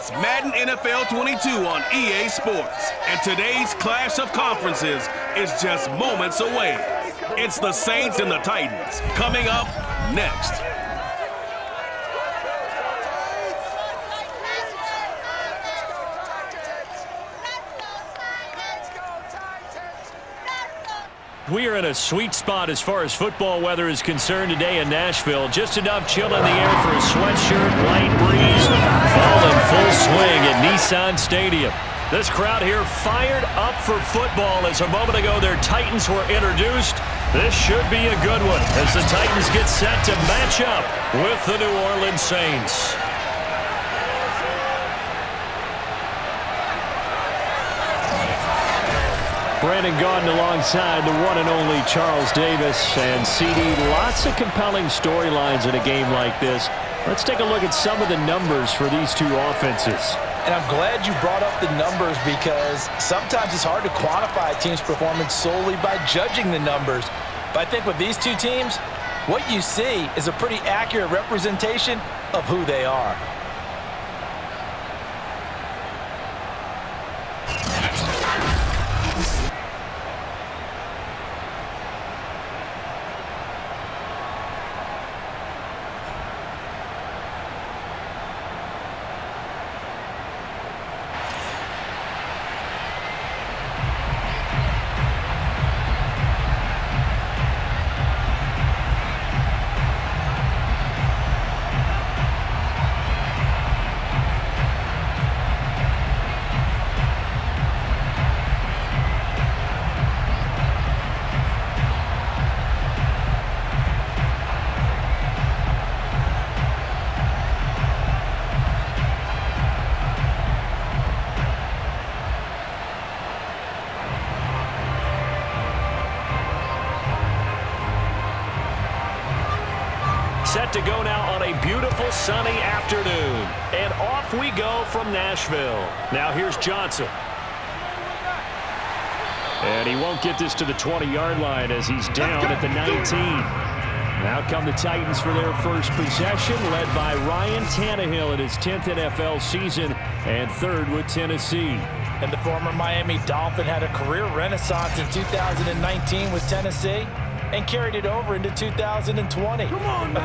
It's Madden NFL 22 on EA Sports, and today's clash of conferences is just moments away. It's the Saints and the Titans coming up next. We are in a sweet spot as far as football weather is concerned today in Nashville. Just enough chill in the air for a sweatshirt, light breeze, fall in full swing at Nissan Stadium. This crowd here fired up for football as a moment ago their Titans were introduced. This should be a good one as the Titans get set to match up with the New Orleans Saints. Brandon Gaudin alongside the one and only Charles Davis. And CD, lots of compelling storylines in a game like this. Let's take a look at some of the numbers for these two offenses. And I'm glad you brought up the numbers because sometimes it's hard to quantify a team's performance solely by judging the numbers. But I think with these two teams, what you see is a pretty accurate representation of who they are. Set to go now on a beautiful sunny afternoon. And off we go from Nashville. Now here's Johnson. And he won't get this to the 20-yard line as he's down at the 19. Out come the Titans for their first possession, led by Ryan Tannehill in his 10th NFL season and third with Tennessee. And the former Miami Dolphin had a career renaissance in 2019 with Tennessee and carried it over into 2020. A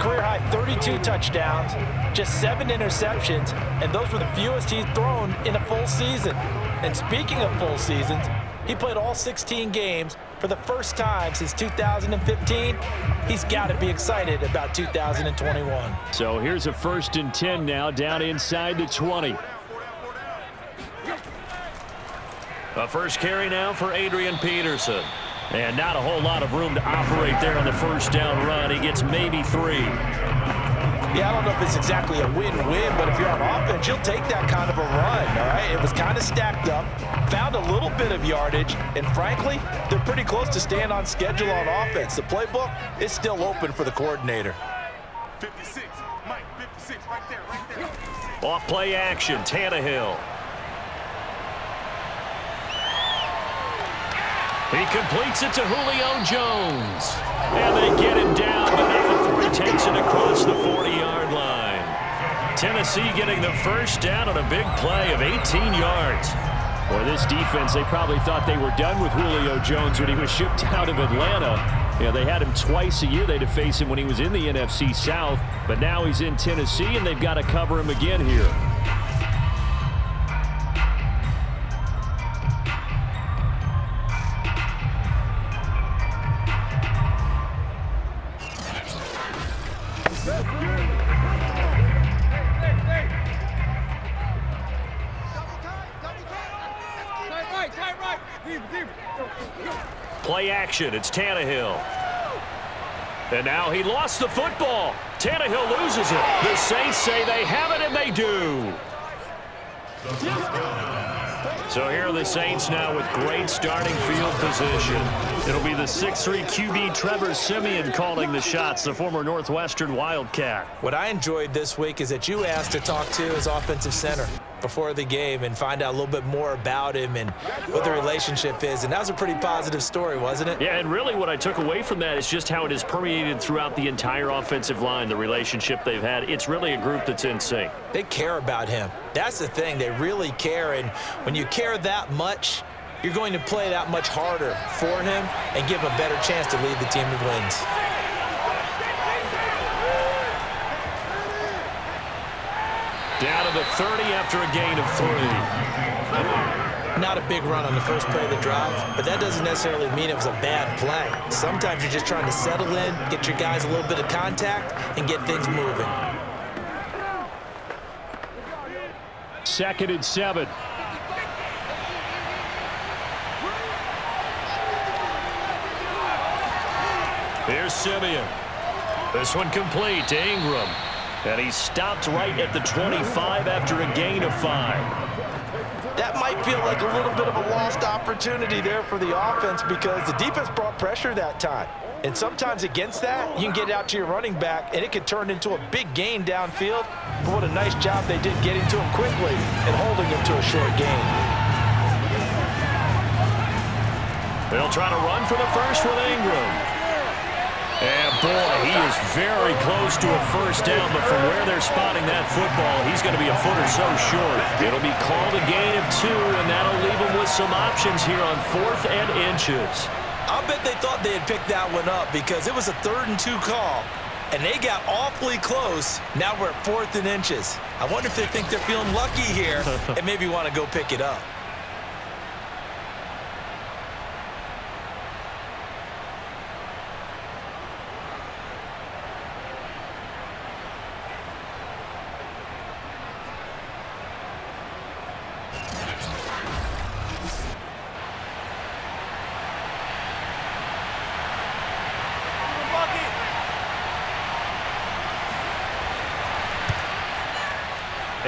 career-high 32 touchdowns, just 7 interceptions, and those were the fewest he's thrown in a full season. And speaking of full seasons, he played all 16 games for the first time since 2015. He's got to be excited about 2021. So here's a 1st and 10 now, down inside the 20. A first carry now for Adrian Peterson. And not a whole lot of room to operate there on the first down run. He gets maybe 3. Yeah, I don't know if it's exactly a win-win, but if you're on offense, you'll take that kind of a run, all right? It was kind of stacked up, found a little bit of yardage, and frankly, they're pretty close to staying on schedule on offense. The playbook is still open for the coordinator. 56, Mike, 56, right there. Off play action, Tannehill. He completes it to Julio Jones. And they get him down, but not before he takes it across the 40-yard line. Tennessee getting the first down on a big play of 18 yards. Boy, this defense, they probably thought they were done with Julio Jones when he was shipped out of Atlanta. You know, they had him twice a year. They'd have faced him when he was in the NFC South. But now he's in Tennessee, and they've got to cover him again here. Play action, it's Tannehill. And now he lost the football. Tannehill loses it. The Saints say they have it, and they do. So here are the Saints now with great starting field position. It'll be the 6'3" QB Trevor Siemian calling the shots, the former Northwestern Wildcat. What I enjoyed this week is that you asked to talk to his offensive center. before the game and find out a little bit more about him and what the relationship is. And that was a pretty positive story, wasn't it? Yeah, and really what I took away from that is just how it is permeated throughout the entire offensive line, the relationship they've had. It's really a group that's in sync. They care about him. That's the thing. They really care. And when you care that much, you're going to play that much harder for him and give him a better chance to lead the team to wins. Down to the 30 after a gain of 3. Not a big run on the first play of the drive, but that doesn't necessarily mean it was a bad play. Sometimes you're just trying to settle in, get your guys a little bit of contact, and get things moving. 2nd and 7. Here's Simeon. This one complete to Ingram. And he stopped right at the 25 after a gain of 5. That might feel like a little bit of a lost opportunity there for the offense because the defense brought pressure that time. And sometimes against that, you can get out to your running back, and it could turn into a big gain downfield. But what a nice job they did getting to him quickly and holding him to a short gain. They'll try to run for the first with Ingram. And, boy, he is very close to a first down, but from where they're spotting that football, he's going to be a foot or so short. It'll be called a gain of 2, and that'll leave him with some options here on 4th and inches. I'll bet they thought they had picked that one up because it was a 3rd and 2 call, and they got awfully close. Now we're at 4th and inches. I wonder if they think they're feeling lucky here and maybe want to go pick it up.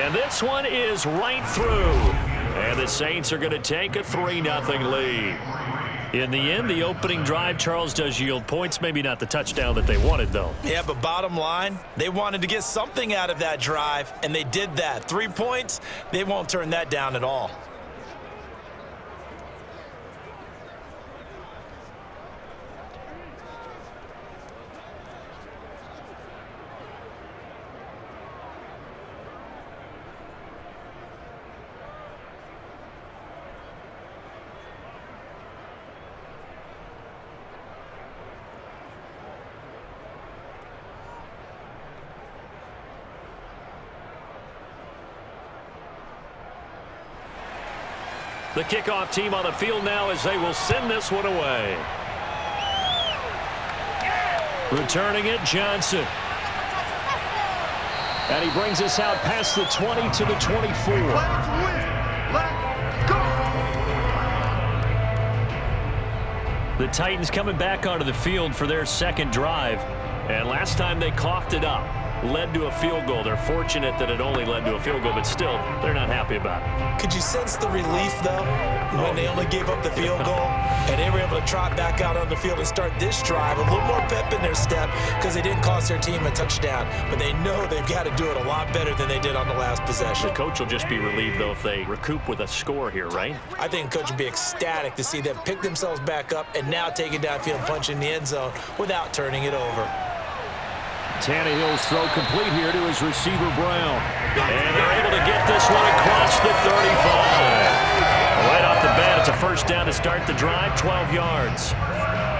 And this one is right through. And the Saints are going to take a 3-0 lead. In the end, the opening drive, Charles, does yield points. Maybe not the touchdown that they wanted, though. Yeah, but bottom line, they wanted to get something out of that drive, and they did that. 3 points, they won't turn that down at all. The kickoff team on the field now as they will send this one away. Returning it, Johnson. And he brings us out past the 20 to the 24. The Titans coming back onto the field for their second drive. And last time they coughed it up. Led to a field goal. They're fortunate that it only led to a field goal, but still, they're not happy about it. Could you sense the relief, though, when they only gave up the field goal and they were able to trot back out on the field and start this drive? A little more pep in their step because they didn't cost their team a touchdown, but they know they've got to do it a lot better than they did on the last possession. The coach will just be relieved, though, if they recoup with a score here, right? I think the coach would be ecstatic to see them pick themselves back up and now take it downfield and punch in the end zone without turning it over. Tannehill's throw complete here to his receiver, Brown. And they're able to get this one across the 35. Right off the bat, it's a first down to start the drive, 12 yards.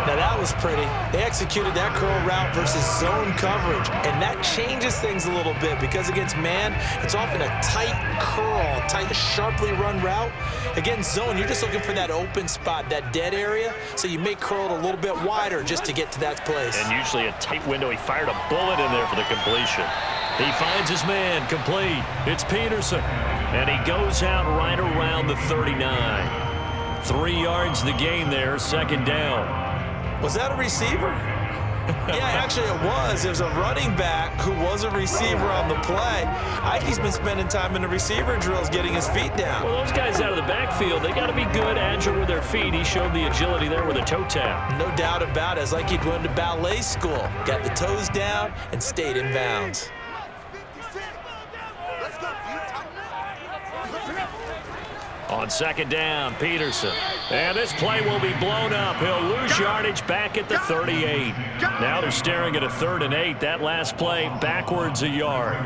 Now that was pretty. They executed that curl route versus zone coverage, and that changes things a little bit because against man, it's often a tight curl, tight, sharply run route. Against zone, you're just looking for that open spot, that dead area, so you may curl it a little bit wider just to get to that place. And usually a tight window. He fired a bullet in there for the completion. He finds his man, complete. It's Peterson, and he goes out right around the 39. 3 yards the gain there, second down. Was that a receiver? Yeah, actually it was. There's a running back who was a receiver on the play. He's been spending time in the receiver drills getting his feet down. Well, those guys out of the backfield, they got to be good, agile with their feet. He showed the agility there with a toe tap. No doubt about it. It's like he'd went to ballet school. Got the toes down and stayed in bounds. On second down, Peterson. And this play will be blown up. He'll lose yardage back at the 38. Now they're staring at a 3rd and 8. That last play backwards a yard.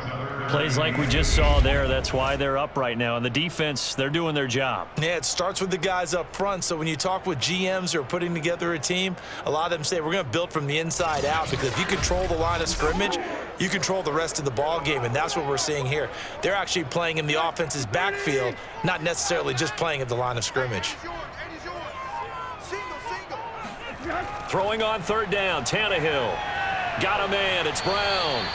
Plays like we just saw there. That's why they're up right now. And the defense, they're doing their job. Yeah, it starts with the guys up front. So when you talk with GMs who are putting together a team, a lot of them say we're going to build from the inside out, because if you control the line of scrimmage, you control the rest of the ball game, and that's what we're seeing here. They're actually playing in the offense's backfield, not necessarily just playing at the line of scrimmage. Throwing on 3rd down, Tannehill. Got a man, it's Brown.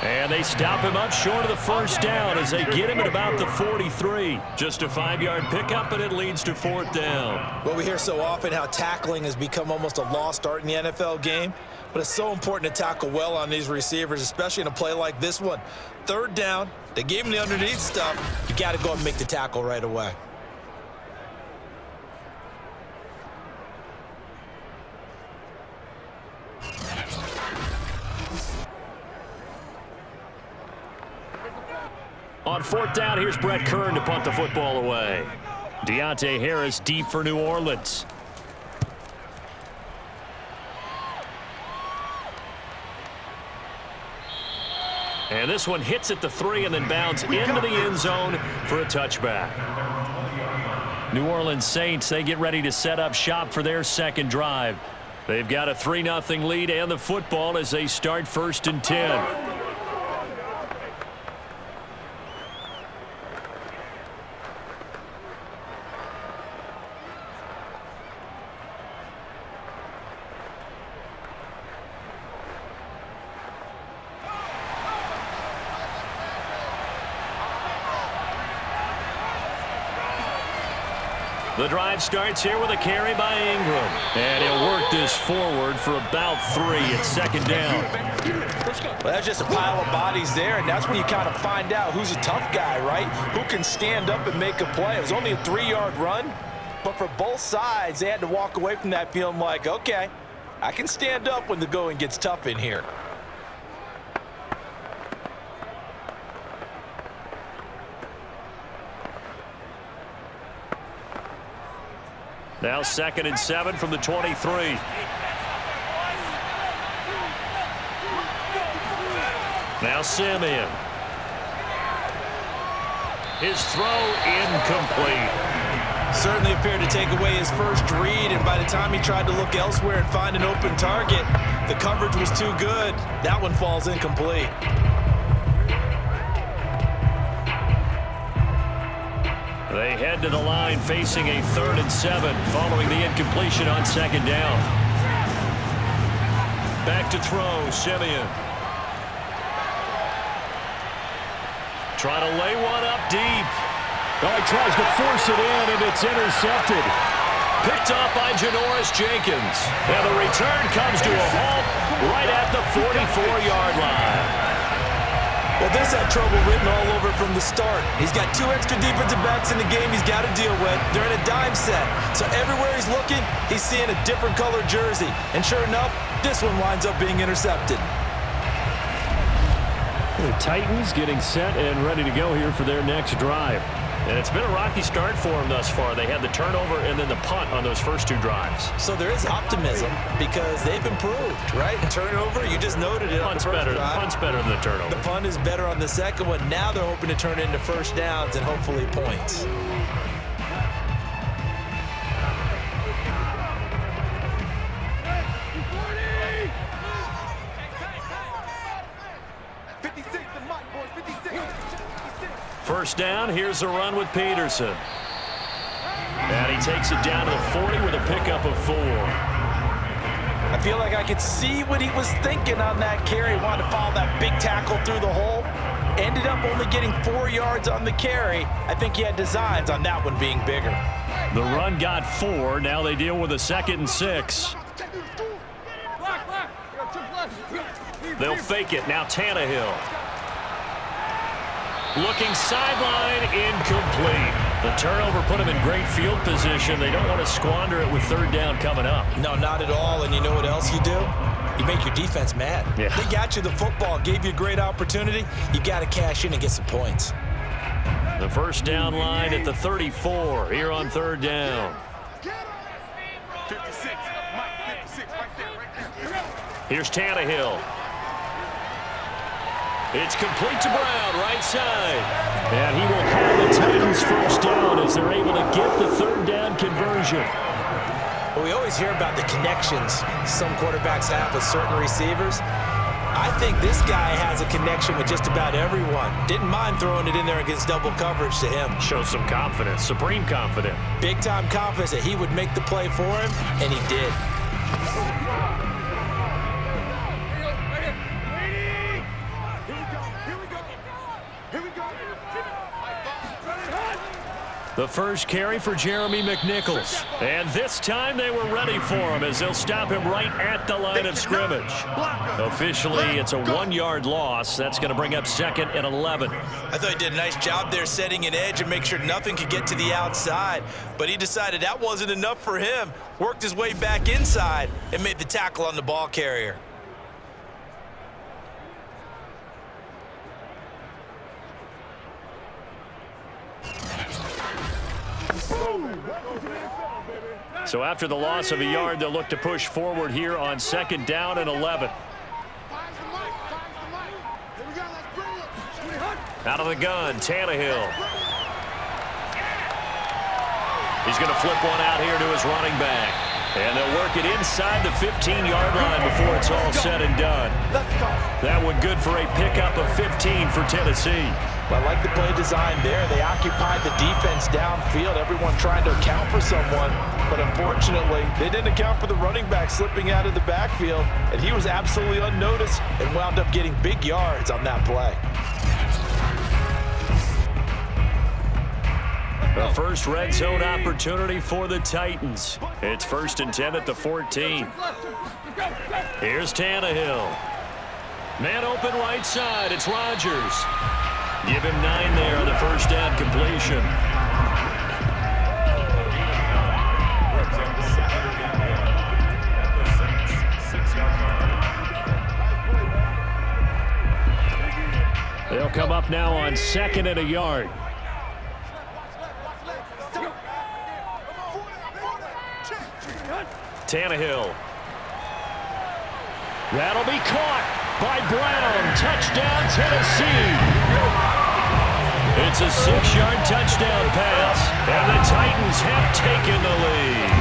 And they stop him up short of the 1st down as they get him at about the 43. Just a 5-yard pickup, and it leads to 4th down. Well, we hear so often how tackling has become almost a lost art in the NFL game, but it's so important to tackle well on these receivers, especially in a play like this one. 3rd down, they gave him the underneath stuff. You got to go and make the tackle right away. On 4th down, here's Brett Kern to punt the football away. Deontay Harris deep for New Orleans. And this one hits at the 3 and then bounds into the end zone for a touchback. New Orleans Saints, they get ready to set up shop for their 2nd drive. They've got a 3-0 lead and the football as they start 1st and 10. The drive starts here with a carry by Ingram. And he'll work this forward for about 3 at 2nd down. Well, that's just a pile of bodies there, and that's when you kind of find out who's a tough guy, right? Who can stand up and make a play. It was only a 3-yard run, but for both sides, they had to walk away from that feeling like, okay, I can stand up when the going gets tough in here. Now 2nd and 7 from the 23. Now Simeon. His throw incomplete. Certainly appeared to take away his first read, and by the time he tried to look elsewhere and find an open target, the coverage was too good. That one falls incomplete. They head to the line facing a 3rd and 7 following the incompletion on 2nd down. Back to throw, Simeon. Trying to lay one up deep. Oh, he tries to force it in, and it's intercepted. Picked up by Janoris Jenkins. And the return comes to a halt right at the 44-yard line. Well, this had trouble written all over from the start. He's got 2 extra defensive backs in the game he's got to deal with. They're in a dime set. So everywhere he's looking, he's seeing a different color jersey. And sure enough, this one winds up being intercepted. The Titans getting set and ready to go here for their next drive. And it's been a rocky start for them thus far. They had the turnover and then the punt on those first 2 drives. So there is optimism because they've improved, right? Turnover, you just noted it. Punt's better than the turnover. The punt is better on the second one. Now they're hoping to turn it into 1st downs and hopefully points. First down, here's a run with Peterson. And he takes it down to the 40 with a pickup of 4. I feel like I could see what he was thinking on that carry. Wanted to follow that big tackle through the hole. Ended up only getting 4 yards on the carry. I think he had designs on that one being bigger. The run got 4. Now they deal with a 2nd and 6. They'll fake it. Now Tannehill. Looking sideline, incomplete. The turnover put him in great field position. They don't want to squander it with 3rd down coming up. No, not at all. And you know what else you do? You make your defense mad. Yeah. They got you the football, gave you a great opportunity. You got to cash in and get some points. The first down line at the 34 here on third down. 56, Mike, 56, right there. Here's Tannehill. It's complete to Brown, right side. And he will have the Titans first down as they're able to get the third down conversion. Well, we always hear about the connections some quarterbacks have with certain receivers. I think this guy has a connection with just about everyone. Didn't mind throwing it in there against double coverage to him. Shows some confidence, supreme confidence. Big-time confidence that he would make the play for him, and he did. The first carry for Jeremy McNichols. And this time they were ready for him as they'll stop him right at the line of scrimmage. Officially, it's a 1-yard loss. That's going to bring up 2nd and 11. I thought he did a nice job there setting an edge and make sure nothing could get to the outside. But he decided that wasn't enough for him. Worked his way back inside and made the tackle on the ball carrier. So after the loss of a yard, they'll look to push forward here on 2nd down and 11. Out of the gun, Tannehill. He's going to flip one out here to his running back. And they'll work it inside the 15-yard line before it's all said and done. That one good for a pickup of 15 for Tennessee. Well, I like the play design there. They occupied the defense downfield, everyone trying to account for someone. But unfortunately, they didn't account for the running back slipping out of the backfield, and he was absolutely unnoticed and wound up getting big yards on that play. The first red zone opportunity for the Titans. It's 1st and 10 at the 14. Here's Tannehill. Man open right side. It's Rodgers. Give him 9 there on the first down completion. They'll come up now on 2nd and a yard. Tannehill. That'll be caught by Brown. Touchdown, Tennessee. It's a 6-yard touchdown pass, and the Titans have taken the lead.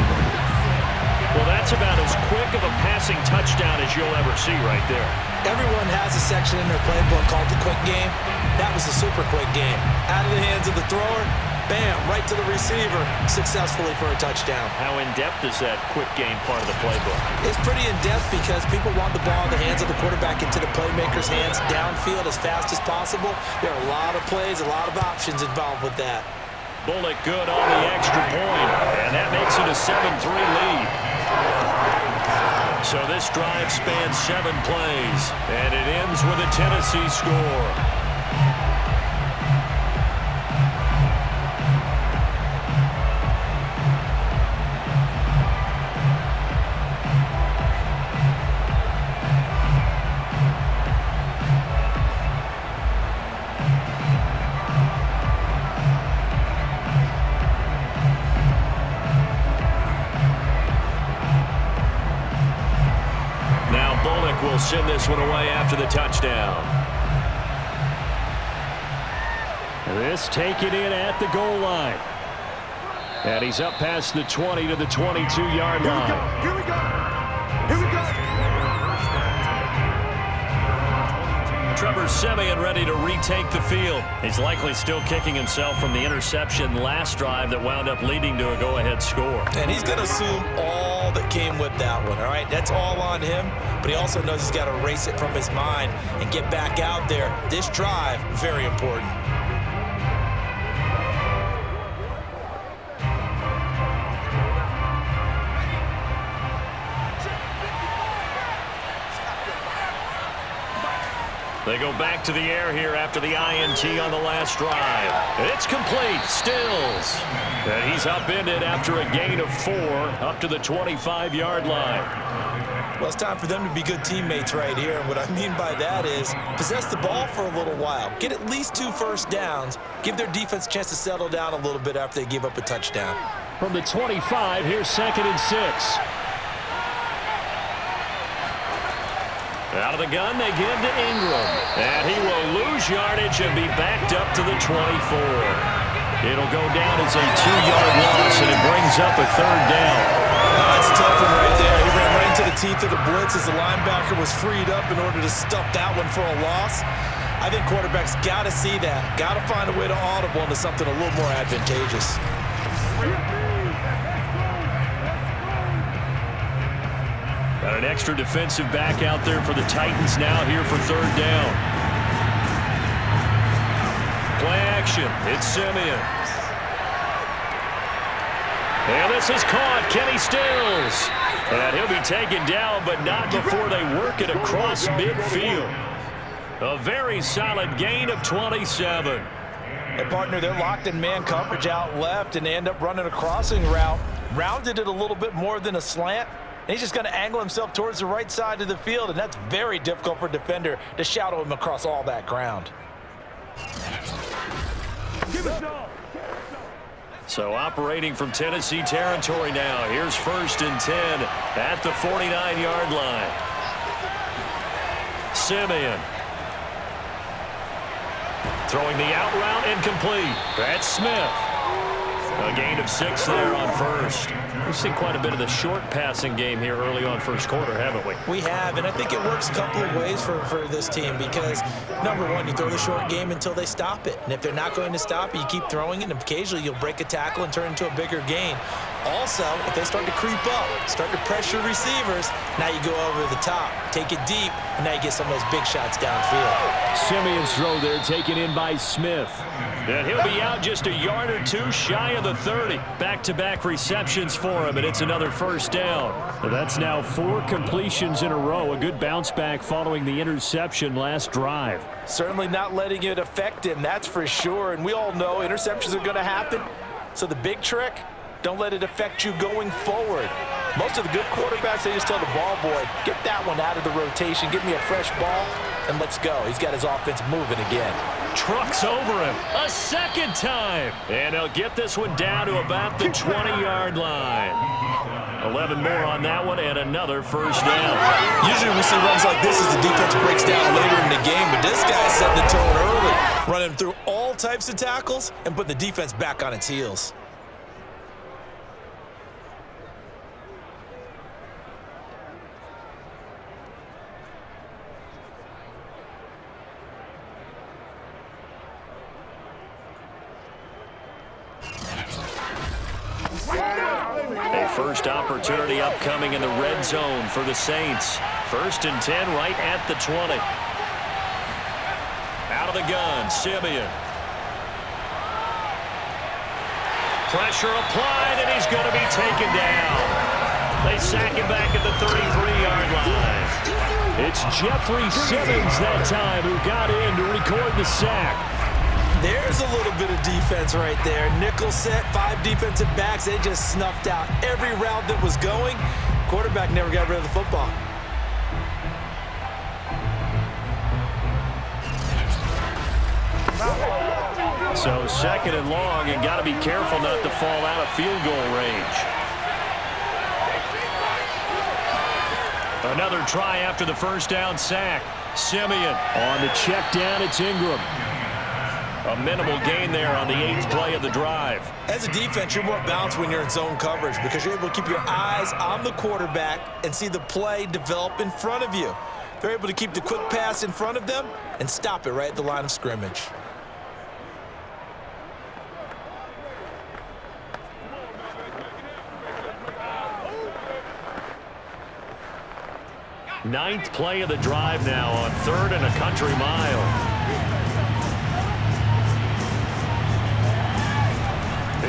Well, that's about as quick of a passing touchdown as you'll ever see right there. Everyone has a section in their playbook called the quick game. That was a super quick game. Out of the hands of the thrower, bam, right to the receiver, successfully for a touchdown. How in-depth is that quick game part of the playbook? It's pretty in-depth because people want the ball in the hands of the quarterback into the playmaker's hands downfield as fast as possible. There are a lot of plays, a lot of options involved with that. Bullock good on the extra point, and that makes it a 7-3 lead. So this drive spans 7 plays, and it ends with a Tennessee score. Will send this one away after the touchdown. This taken in at the goal line. And he's up past the 20 to the 22-yard line. Here we go. Here we go. Trevor Siemian ready to retake the field. He's likely still kicking himself from the interception last drive that wound up leading to a go-ahead score. And he's going to assume all that came with that one, all right? That's all on him, but he also knows he's got to erase it from his mind and get back out there. This drive, very important. They go back to the air here after the INT on the last drive. It's complete. Stills. And he's upended after a gain of 4 up to the 25-yard line. Well, it's time for them to be good teammates right here. And what I mean by that is possess the ball for a little while. Get at least 2 first downs. Give their defense a chance to settle down a little bit after they give up a touchdown. From the 25, here's 2nd and 6. Out of the gun, they give to Ingram. And he will lose yardage and be backed up to the 24. It'll go down as a 2-yard loss, and it brings up a 3rd down. That's a tough one right there. He ran right into the teeth of the blitz as the linebacker was freed up in order to stuff that one for a loss. I think quarterbacks got to see that. Got to find a way to audible into something a little more advantageous. Got an extra defensive back out there for the Titans now here for 3rd down. Play action. It's Simeon. And this is caught. Kenny Stills. And he'll be taken down, but not before they work it across midfield. A very solid gain of 27. And partner, they're locked in man coverage out left, and they end up running a crossing route. Rounded it a little bit more than a slant. And he's just going to angle himself towards the right side of the field, and that's very difficult for a defender to shadow him across all that ground. So operating from Tennessee territory now. Here's 1st and 10 at the 49-yard line. Simeon. Throwing the out route incomplete. That's Smith. A gain of 6 there on 1st. We've seen quite a bit of the short passing game here early on 1st quarter, haven't we? We have, and I think it works a couple of ways for this team because, number one, you throw the short game until they stop it. And if they're not going to stop it, you keep throwing it, and occasionally you'll break a tackle and turn it into a bigger gain. Also, if they start to creep up, start to pressure receivers, now you go over the top, take it deep, and now you get some of those big shots downfield. Simeon's throw there taken in by Smith. And he'll be out just a yard or 2 shy of the 30. Back-to-back receptions for him, and it's another 1st down. That's now 4 completions in a row. A good bounce back following the interception last drive. Certainly not letting it affect him, that's for sure. And we all know interceptions are going to happen. So the big trick, don't let it affect you going forward. Most of the good quarterbacks, they just tell the ball boy, get that one out of the rotation, give me a fresh ball, and let's go. He's got his offense moving again. Trucks over him a 2nd time. And he'll get this one down to about the 20-yard line. 11 more on that one and another 1st down. Usually we see runs like this as the defense breaks down later in the game, but this guy's setting the tone early, running through all types of tackles and putting the defense back on its heels. A first opportunity upcoming in the red zone for the Saints. 1st and 10 right at the 20. Out of the gun, Simeon. Pressure applied, and he's going to be taken down. They sack him back at the 33-yard line. It's Jeffrey Simmons that time who got in to record the sack. There's a little bit of defense right there. Nickel set, 5 defensive backs. They just snuffed out every route that was going. Quarterback never got rid of the football. So 2nd and long, and got to be careful not to fall out of field goal range. Another try after the 1st down sack. Simeon on the check down. It's Ingram. A minimal gain there on the 8th play of the drive. As a defense, you're more balanced when you're in zone coverage because you're able to keep your eyes on the quarterback and see the play develop in front of you. They're able to keep the quick pass in front of them and stop it right at the line of scrimmage. Ninth play of the drive now on 3rd and a country mile.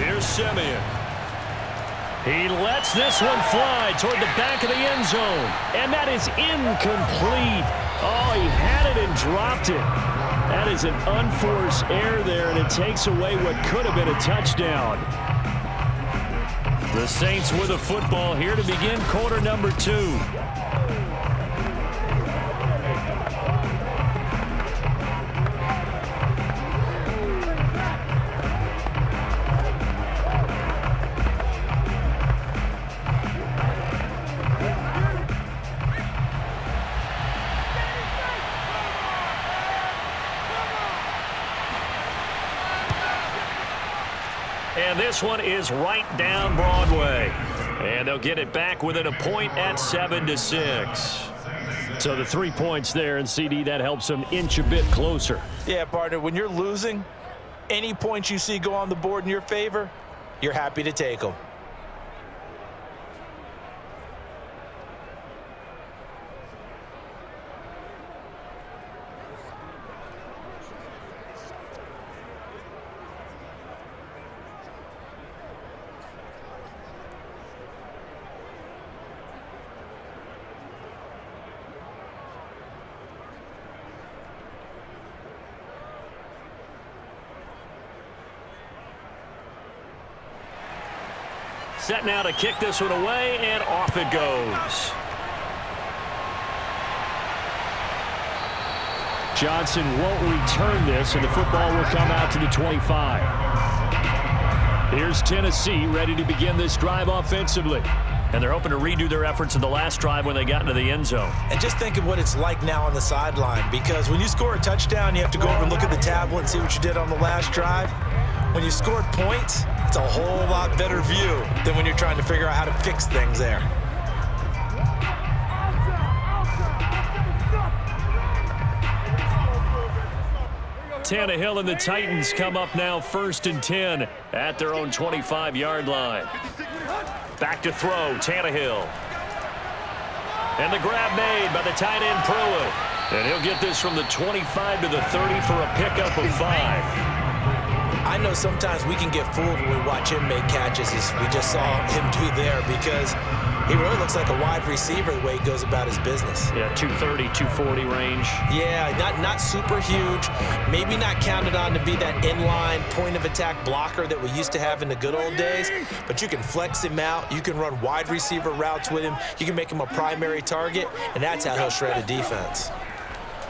Here's Simeon. He lets this one fly toward the back of the end zone. And that is incomplete. Oh, he had it and dropped it. That is an unforced error there, and it takes away what could have been a touchdown. The Saints with a football here to begin quarter number 2. And this one is right down Broadway. And they'll get it back within a point at 7-6. So the 3 points there, and CD, that helps them inch a bit closer. Yeah, partner, when you're losing, any points you see go on the board in your favor, you're happy to take them. Set now to kick this one away, and off it goes. Johnson won't return this, and the football will come out to the 25. Here's Tennessee ready to begin this drive offensively. And they're hoping to redo their efforts in the last drive when they got into the end zone. And just think of what it's like now on the sideline, because when you score a touchdown, you have to go over and look at the tablet and see what you did on the last drive. When you scored points, it's a whole lot better view than when you're trying to figure out how to fix things there. Tannehill and the Titans come up now 1st and 10 at their own 25-yard line. Back to throw, Tannehill. And the grab made by the tight end Pruitt. And he'll get this from the 25 to the 30 for a pickup of 5. I know sometimes we can get fooled when we watch him make catches, as we just saw him do there, because he really looks like a wide receiver the way he goes about his business. Yeah, 230, 240 range. Yeah, not super huge. Maybe not counted on to be that inline point-of-attack blocker that we used to have in the good old days, but you can flex him out. You can run wide receiver routes with him. You can make him a primary target, and that's how he'll shred a defense.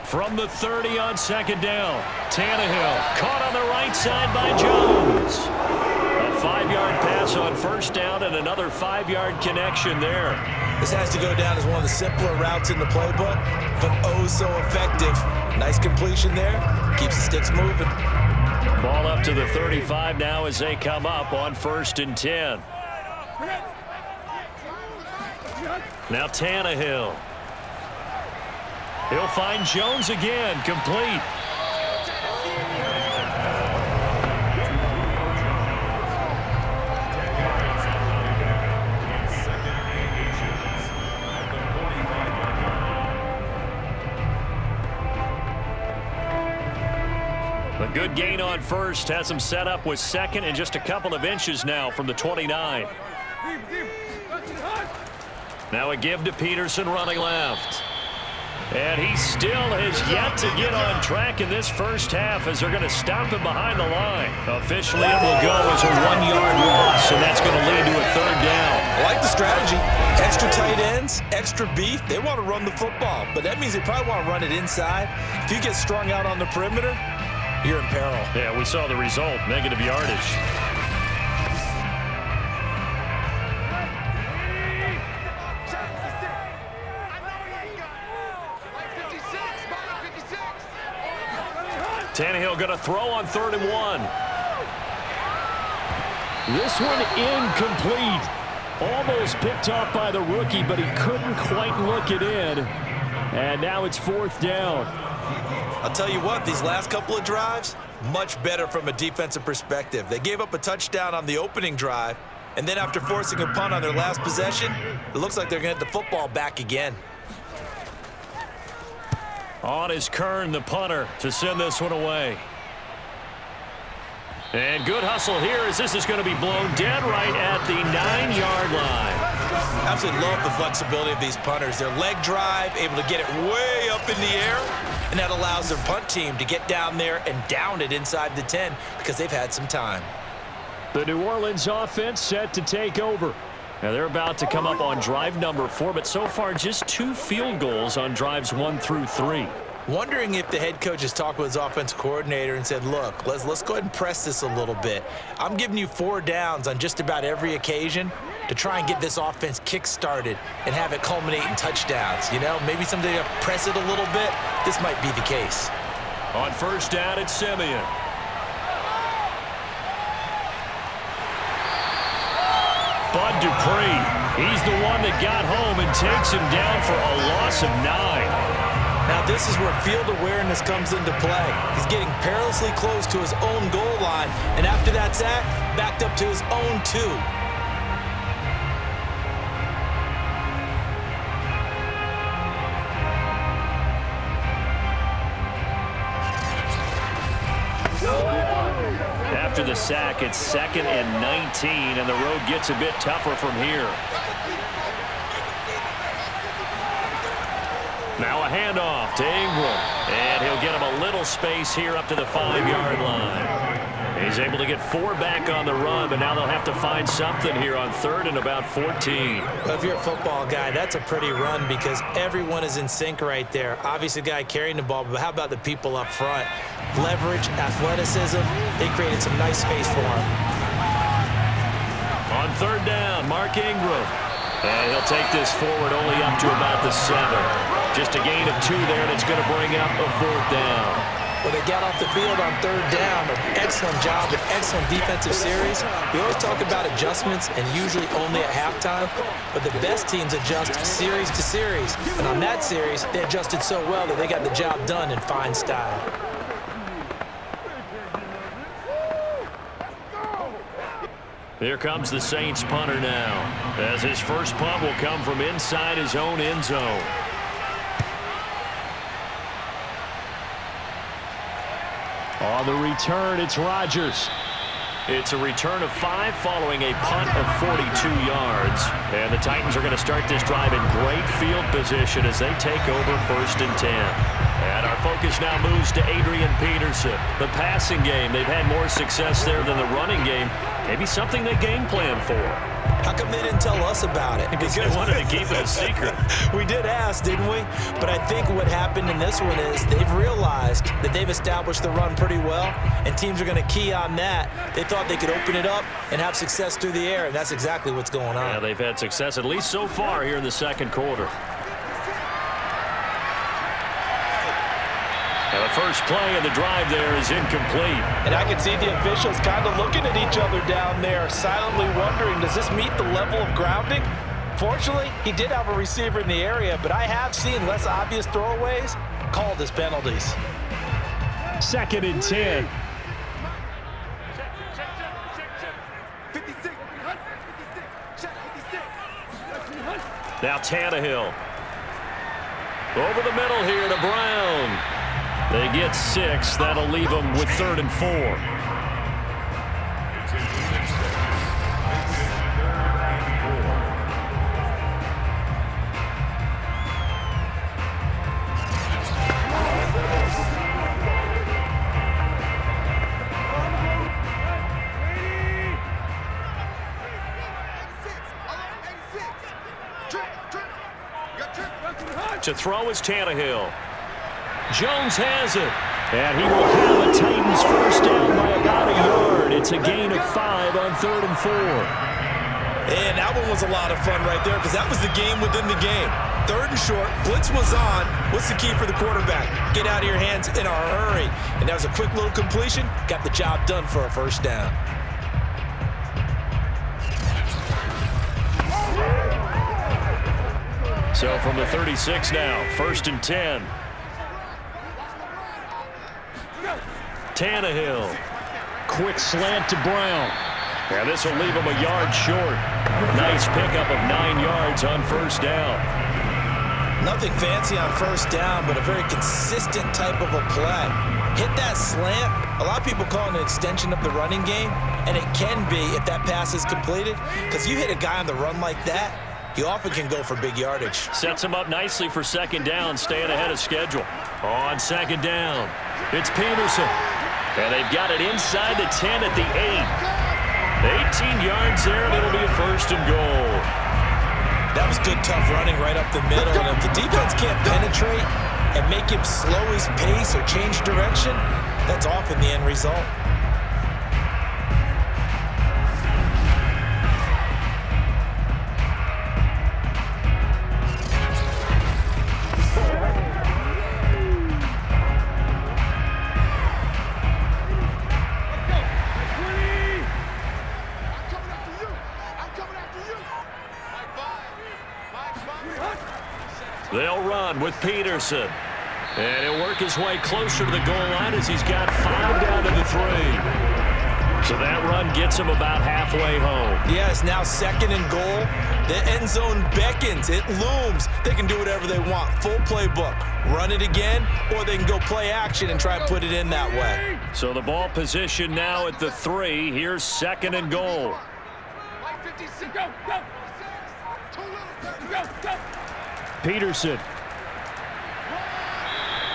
From the 30 on 2nd down, Tannehill caught on the right side by Jones. A 5-yard pass on 1st down and another 5-yard connection there. This has to go down as one of the simpler routes in the playbook, but oh so effective. Nice completion there. Keeps the sticks moving. Ball up to the 35 now as they come up on 1st and 10. Now Tannehill. He'll find Jones again, complete. A good gain on 1st has him set up with 2nd and just a couple of inches now from the 29. Now a give to Peterson running left. And he still has yet to get on track in this first half as they're going to stop him behind the line. Officially, it will go as a 1-yard loss, and that's going to lead to a 3rd down. I like the strategy. Extra tight ends, extra beef. They want to run the football, but that means they probably want to run it inside. If you get strung out on the perimeter, you're in peril. Yeah, we saw the result, negative yardage. Tannehill going to throw on 3rd and 1. This one incomplete. Almost picked off by the rookie, but he couldn't quite look it in. And now it's 4th down. I'll tell you what, these last couple of drives, much better from a defensive perspective. They gave up a touchdown on the opening drive, and then after forcing a punt on their last possession, it looks like they're going to get the football back again. On is Kern, the punter, to send this one away. And good hustle here as this is going to be blown dead right at the 9-yard line. Absolutely love the flexibility of these punters. Their leg drive, able to get it way up in the air, and that allows their punt team to get down there and down it inside the 10 because they've had some time. The New Orleans offense set to take over. Now they're about to come up on drive number 4, but so far just 2 field goals on drives 1 through 3. Wondering if the head coach has talked with his offensive coordinator and said, look, let's go ahead and press this a little bit. I'm giving you 4 downs on just about every occasion to try and get this offense kick-started and have it culminate in touchdowns. You know, maybe someday to press it a little bit. This might be the case. On 1st down, it's Simeon. Bud Dupree. He's the one that got home and takes him down for a loss of 9. Now this is where field awareness comes into play. He's getting perilously close to his own goal line, and after that sack, backed up to his own 2. After the sack, it's 2nd and 19, and the road gets a bit tougher from here. Now a handoff to Ingram, and he'll get him a little space here up to the 5-yard line. He's able to get 4 back on the run, but now they'll have to find something here on 3rd and about 14. Well, if you're a football guy, that's a pretty run because everyone is in sync right there. Obviously, the guy carrying the ball, but how about the people up front? Leverage, athleticism, they created some nice space for him. On 3rd down, Mark Ingram. And he'll take this forward only up to about the 7. Just a gain of 2 there that's going to bring up a 4th down. Well, they got off the field on 3rd down. An excellent job, an excellent defensive series. We always talk about adjustments and usually only at halftime, but the best teams adjust series to series. And on that series, they adjusted so well that they got the job done in fine style. Here comes the Saints punter now, as his first punt will come from inside his own end zone. On the return, it's Rodgers. It's a return of 5 following a punt of 42 yards. And the Titans are going to start this drive in great field position as they take over 1st and 10. And our focus now moves to Adrian Peterson. The passing game, they've had more success there than the running game. Maybe something they game plan for. How come they didn't tell us about it? Because they wanted to keep it a secret. We did ask, didn't we? But I think what happened in this one is they've realized that they've established the run pretty well, and teams are going to key on that. They thought they could open it up and have success through the air, and that's exactly what's going on. Yeah, they've had success at least so far here in the 2nd quarter. Now the first play of the drive there is incomplete. And I can see the officials kind of looking at each other down there, silently wondering, does this meet the level of grounding? Fortunately, he did have a receiver in the area, but I have seen less obvious throwaways called as penalties. 2nd and 10. Now Tannehill. Over the middle here to Brown. They get 6. That'll leave them with 3rd and 4. To throw is Tannehill. Jones has it. And he will have the Titans first down by about a yard. It's a gain of 5 on 3rd and 4. And that one was a lot of fun right there because that was the game within the game. 3rd and short, blitz was on. What's the key for the quarterback? Get out of your hands in a hurry. And that was a quick little completion. Got the job done for a first down. So from the 36 now, 1st and 10. Tannehill. Quick slant to Brown. And this will leave him a yard short. Nice pickup of 9 yards on 1st down. Nothing fancy on 1st down, but a very consistent type of a play. Hit that slant. A lot of people call it an extension of the running game, and it can be if that pass is completed, because you hit a guy on the run like that, you often can go for big yardage. Sets him up nicely for 2nd down, staying ahead of schedule. On 2nd down, it's Peterson. And they've got it inside the 10 at the 8. 18 yards there, and it'll be a 1st and goal. That was good, tough running right up the middle. And if the defense can't penetrate and make him slow his pace or change direction, that's often the end result. They'll run with Peterson. And he'll work his way closer to the goal line as he's got 5 down to the 3. So that run gets him about halfway home. Yes, now 2nd and goal. The end zone beckons. It looms. They can do whatever they want. Full playbook. Run it again, or they can go play action and try and put it in that way. So the ball position now at the 3. Here's 2nd and goal. Peterson.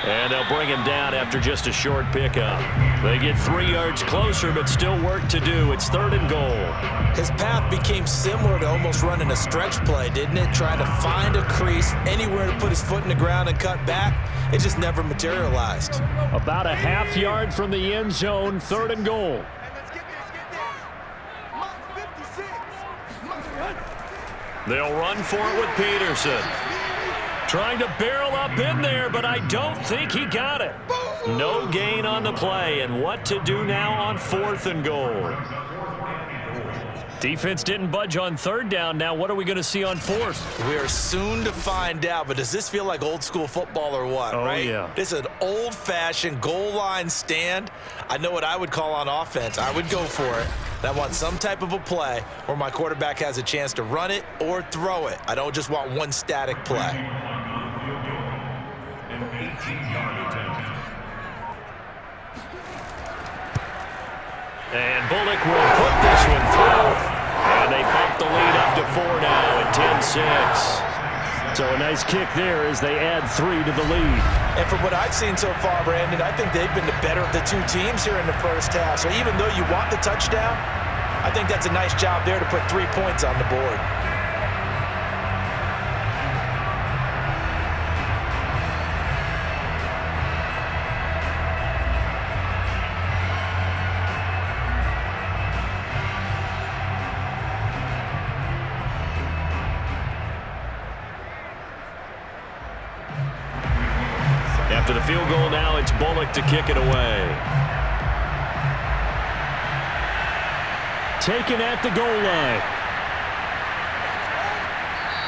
And they'll bring him down after just a short pickup. They get 3 yards closer, but still work to do. It's 3rd and goal. His path became similar to almost running a stretch play, didn't it? Trying to find a crease, anywhere to put his foot in the ground and cut back. It just never materialized. About a half yard from the end zone, 3rd and goal. They'll run for it with Peterson. Trying to barrel up in there, but I don't think he got it. No gain on the play, and what to do now on 4th and goal. Defense didn't budge on 3rd down. Now what are we going to see on 4th? We are soon to find out, but does this feel like old school football or what, right? Yeah. This is an old-fashioned goal line stand. I know what I would call on offense. I would go for it. And I want some type of a play where my quarterback has a chance to run it or throw it. I don't just want one static play. And Bullock will put this one through. And they bump the lead up to 4 now at 10-6. So a nice kick there as they add 3 to the lead. And from what I've seen so far, Brandon, I think they've been the better of the 2 teams here in the first half. So even though you want the touchdown, I think that's a nice job there to put 3 points on the board. After the field goal now, it's Bullock to kick it away. Taken at the goal line.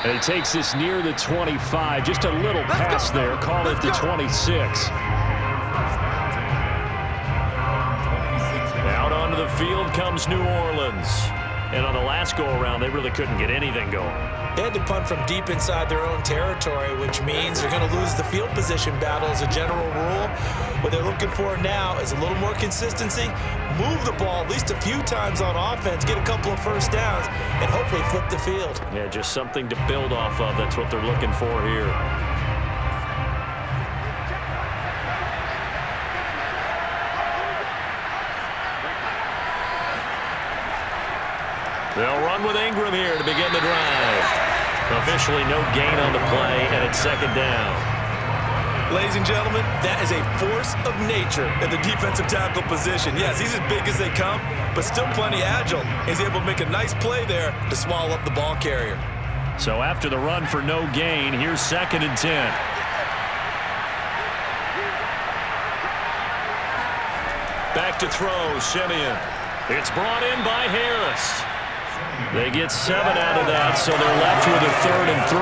And he takes this near the 25. Just a little pass there. Call it the 26. Out onto the field comes New Orleans. And on the last go-around, they really couldn't get anything going. They had to punt from deep inside their own territory, which means they're going to lose the field position battle as a general rule. What they're looking for now is a little more consistency, move the ball at least a few times on offense, get a couple of first downs, and hopefully flip the field. Yeah, just something to build off of. That's what they're looking for here. They'll run with Ingram here to begin the drive. Officially no gain on the play, and it's 2nd down. Ladies and gentlemen, that is a force of nature in the defensive tackle position. Yes, he's as big as they come, but still plenty agile. He's able to make a nice play there to swallow up the ball carrier. So after the run for no gain, here's 2nd and 10. Back to throw, Simeon. It's brought in by Harris. They get 7 out of that, so they're left with a 3rd and 3.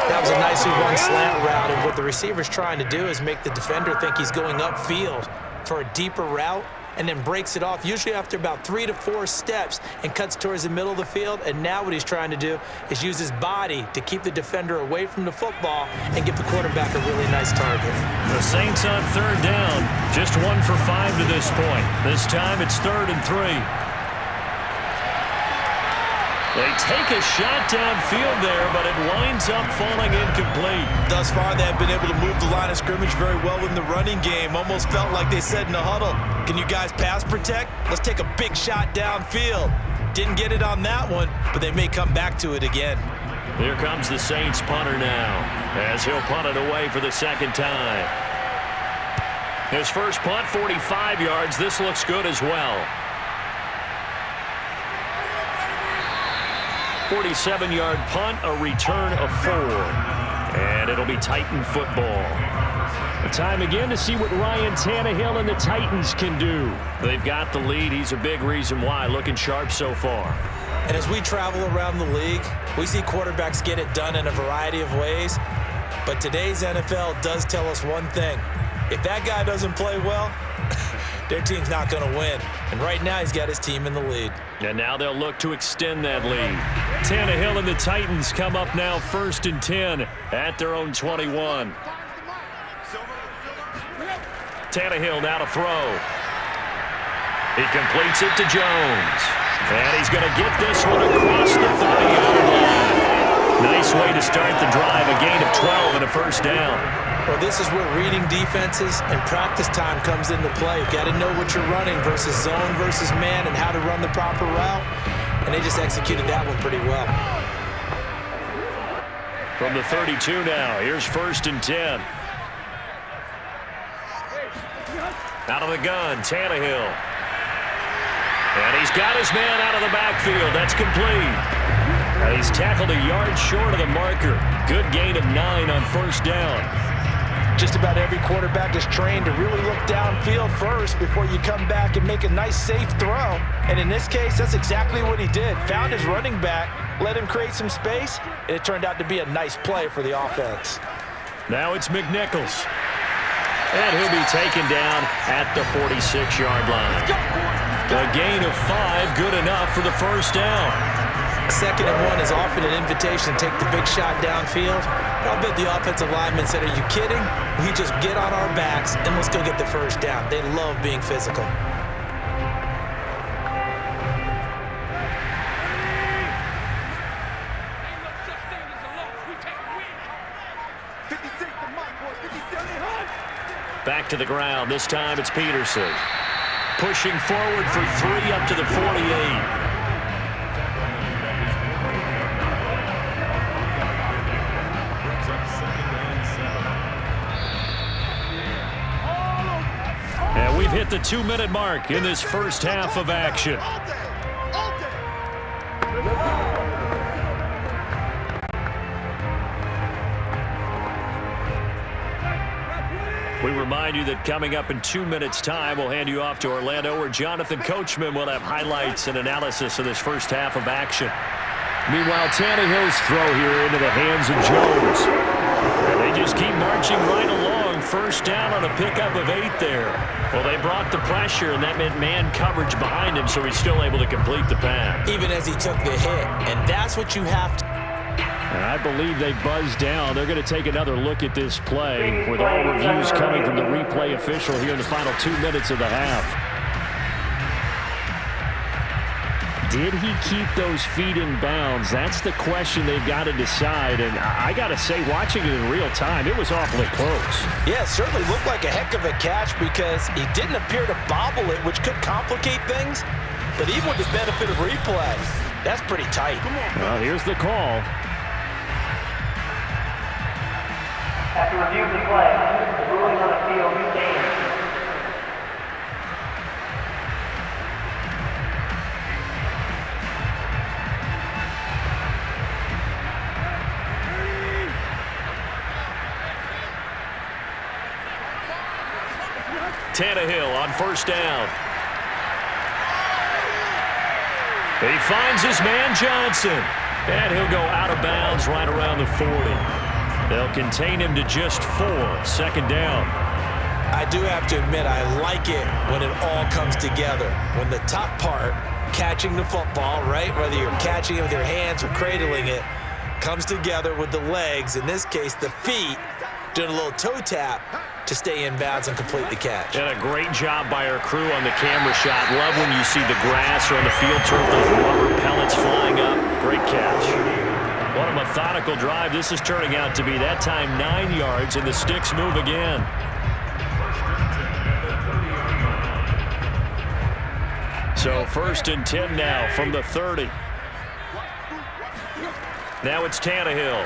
That was a nicely run slant route, and what the receiver's trying to do is make the defender think he's going upfield for a deeper route and then breaks it off, usually after about 3 to 4 steps, and cuts towards the middle of the field. And now what he's trying to do is use his body to keep the defender away from the football and give the quarterback a really nice target. The Saints on 3rd down, just 1 for 5 to this point. This time it's 3rd and 3. They take a shot downfield there, but it winds up falling incomplete. Thus far, they have been able to move the line of scrimmage very well in the running game. Almost felt like they said in the huddle, can you guys pass protect? Let's take a big shot downfield. Didn't get it on that one, but they may come back to it again. Here comes the Saints punter now, as he'll punt it away for the 2nd time. His first punt, 45 yards. This looks good as well. 47-yard punt, a return of 4. And it'll be Titan football. The time again to see what Ryan Tannehill and the Titans can do. They've got the lead. He's a big reason why. Looking sharp so far. And as we travel around the league, we see quarterbacks get it done in a variety of ways. But today's NFL does tell us one thing. If that guy doesn't play well, their team's not going to win. And right now, he's got his team in the lead. And now they'll look to extend that lead. Tannehill and the Titans come up now 1st and 10 at their own 21. Tannehill now to throw. He completes it to Jones. And he's going to get this one across the 30-yard line. Nice way to start the drive. A gain of 12 and a first down. Well, this is where reading defenses and practice time comes into play. You've got to know what you're running versus zone versus man and how to run the proper route. And they just executed that one pretty well. From the 32 now, here's 1st and 10. Out of the gun, Tannehill. And he's got his man out of the backfield. That's complete. And he's tackled a yard short of the marker. Good gain of 9 on first down. Just about every quarterback is trained to really look downfield first before you come back and make a nice, safe throw. And in this case, that's exactly what he did. Found his running back, let him create some space, and it turned out to be a nice play for the offense. Now it's McNichols. And he'll be taken down at the 46-yard line. A gain of 5, good enough for the first down. 2nd and 1 is often an invitation to take the big shot downfield. I'll bet the offensive lineman said, "Are you kidding? We just get on our backs and let's go get the first down." They love being physical. Back to the ground. This time it's Peterson. Pushing forward for 3 up to the 48. And we've hit the 2-minute mark in this first half of action. We remind you that coming up in 2 minutes' time, we'll hand you off to Orlando, where Jonathan Coachman will have highlights and analysis of this first half of action. Meanwhile, Tannehill's throw here into the hands of Jones. And they just keep marching right along. First down on a pickup of 8 there. Well, they brought the pressure, and that meant man coverage behind him, so he's still able to complete the pass. Even as he took the hit, and that's what you have to. And I believe they buzzed down. They're going to take another look at this play with all reviews coming from the replay official here in the final 2 minutes of the half. Did he keep those feet in bounds? That's the question they've got to decide. And I got to say, watching it in real time, it was awfully close. Yeah, it certainly looked like a heck of a catch because he didn't appear to bobble it, which could complicate things. But even with the benefit of replay, that's pretty tight. Well, here's the call. After review of the play, ruling on the field, game. Tannehill on first down. He finds his man Johnson. And he'll go out of bounds right around the 40. They'll contain him to just 4. 2nd down. I do have to admit, I like it when it all comes together. When the top part, catching the football, right, whether you're catching it with your hands or cradling it, comes together with the legs, in this case the feet, doing a little toe tap to stay in bounds and complete the catch. And a great job by our crew on the camera shot. Love when you see the grass or on the field turf, those rubber pellets flying up. Great catch. What a methodical drive this is turning out to be. That time 9 yards, and the sticks move again. So 1st and 10 now from the 30. Now it's Tannehill.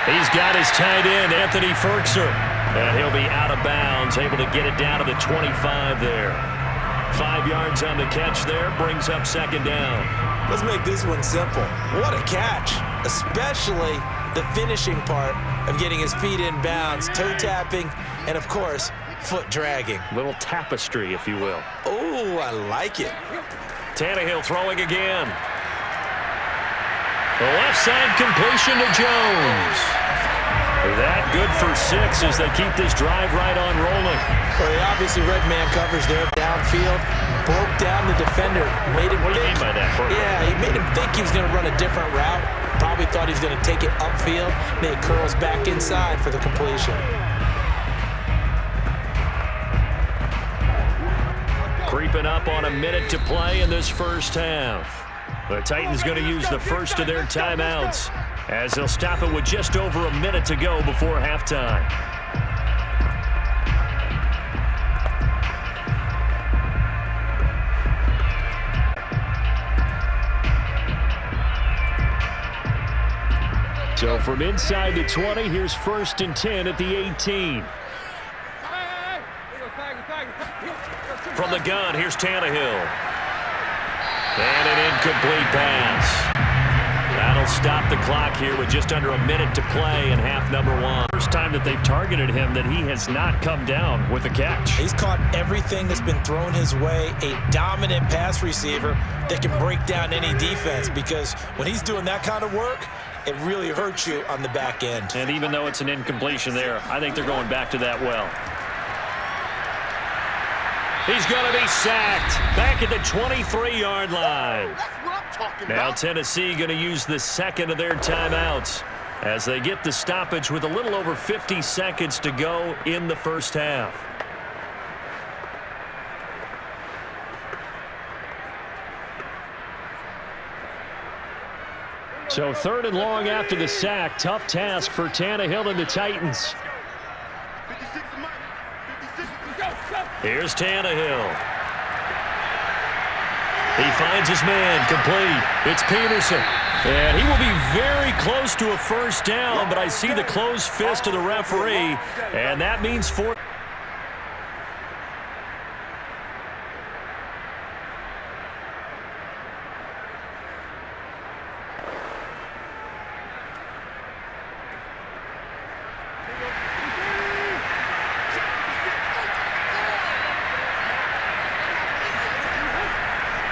He's got his tight end, Anthony Ferkser. And he'll be out of bounds, able to get it down to the 25 there. 5 yards on the catch there, brings up 2nd down. Let's make this one simple. What a catch, especially the finishing part of getting his feet in bounds, toe tapping, and of course, foot dragging. Little tapestry, if you will. Oh, I like it. Tannehill throwing again. The left side completion to Jones. That good for 6 as they keep this drive right on rolling. Well, they obviously read man coverage there downfield. Broke down the defender. Made him What do you mean by that? Yeah, he made him think he was going to run a different route. Probably thought he was going to take it upfield. Then it curls back inside for the completion. Creeping up on a minute to play in this first half. The Titans going to use the first of their timeouts as they'll stop it with just over a minute to go before halftime. So from inside the 20, here's 1st and 10 at the 18. From the gun, here's Tannehill. And an incomplete pass. That'll stop the clock here with just under a minute to play in half number 1. First time that they've targeted him that he has not come down with a catch. He's caught everything that's been thrown his way. A dominant pass receiver that can break down any defense, because when he's doing that kind of work, it really hurts you on the back end. And even though it's an incompletion there, I think they're going back to that well. He's going to be sacked back at the 23-yard line. Now Tennessee going to use the second of their timeouts as they get the stoppage with a little over 50 seconds to go in the first half. So 3rd and long after the sack. Tough task for Tannehill and the Titans. Here's Tannehill. He finds his man, complete. It's Peterson. And he will be very close to a first down, but I see the closed fist of the referee, and that means 4.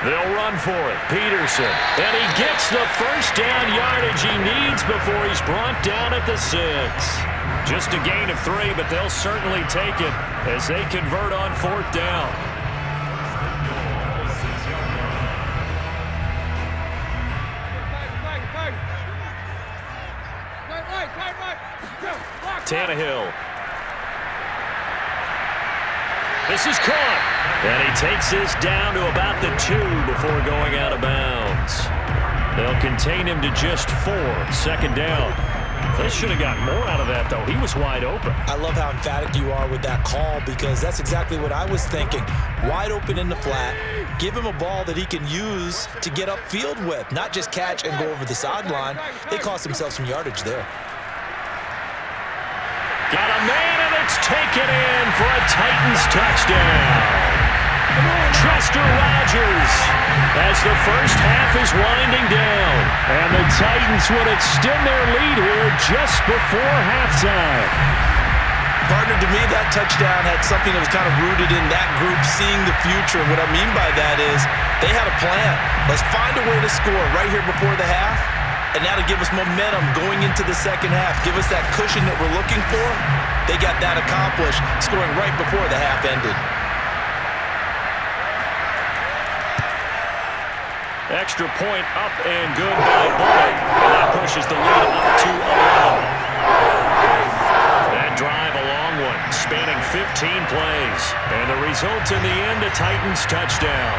They'll run for it. Peterson. And he gets the first down yardage he needs before he's brought down at the 6. Just a gain of 3, but they'll certainly take it as they convert on 4th down. Tannehill. This is caught. And he takes this down to about the 2 before going out of bounds. They'll contain him to just 4. 2nd down. They should have gotten more out of that, though. He was wide open. I love how emphatic you are with that call, because that's exactly what I was thinking. Wide open in the flat. Give him a ball that he can use to get upfield with, not just catch and go over the sideline. They cost themselves some yardage there. Got a man, and it's taken in for a Titans touchdown. Chester Rogers as the first half is winding down. And the Titans would extend their lead here just before halftime. Partner, to me, that touchdown had something that was kind of rooted in that group seeing the future. What I mean by that is they had a plan. Let's find a way to score right here before the half, and that'll give us momentum going into the second half. Give us that cushion that we're looking for. They got that accomplished, scoring right before the half ended. Extra point up and good by Bullock. And that pushes the lead up to 11. That drive, a long one, spanning 15 plays. And the result in the end, a Titans touchdown.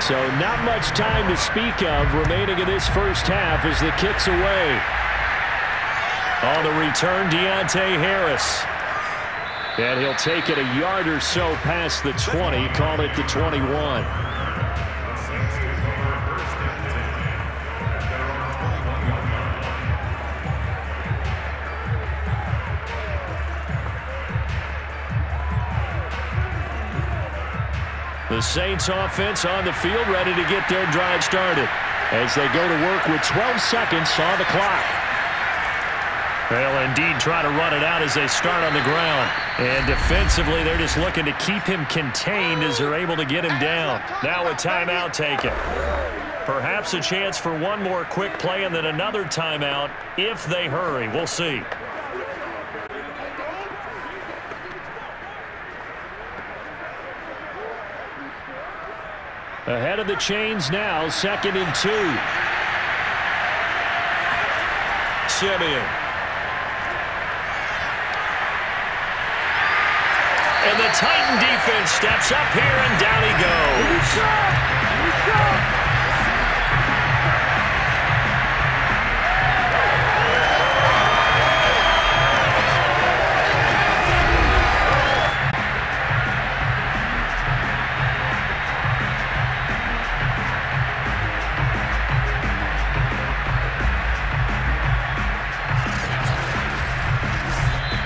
So not much time to speak of remaining in this first half as the kick's away. On the return, Deontay Harris. And he'll take it a yard or so past the 20, call it the 21. The Saints offense on the field, ready to get their drive started as they go to work with 12 seconds on the clock. They'll indeed try to run it out as they start on the ground. And defensively, they're just looking to keep him contained as they're able to get him down. Now a timeout taken. Perhaps a chance for one more quick play and then another timeout if they hurry. We'll see. Ahead of the chains now, 2nd and 2. Simeon. And the Titan defense steps up here, and down he goes. Here we go.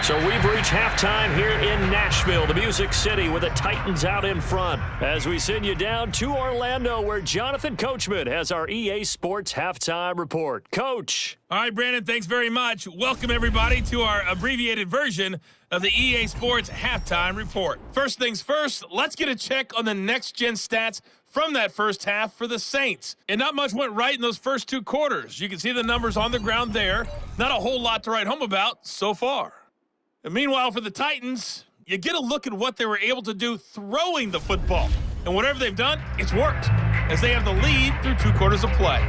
So we've reached halftime here in Nashville, the Music City, with the Titans out in front. As we send you down to Orlando, where Jonathan Coachman has our EA Sports Halftime Report. Coach. All right, Brandon, thanks very much. Welcome, everybody, to our abbreviated version of the EA Sports Halftime Report. First things first, let's get a check on the next-gen stats from that first half for the Saints. And not much went right in those first 2 quarters. You can see the numbers on the ground there. Not a whole lot to write home about so far. And meanwhile, for the Titans, you get a look at what they were able to do throwing the football. And whatever they've done, it's worked, as they have the lead through 2 quarters of play.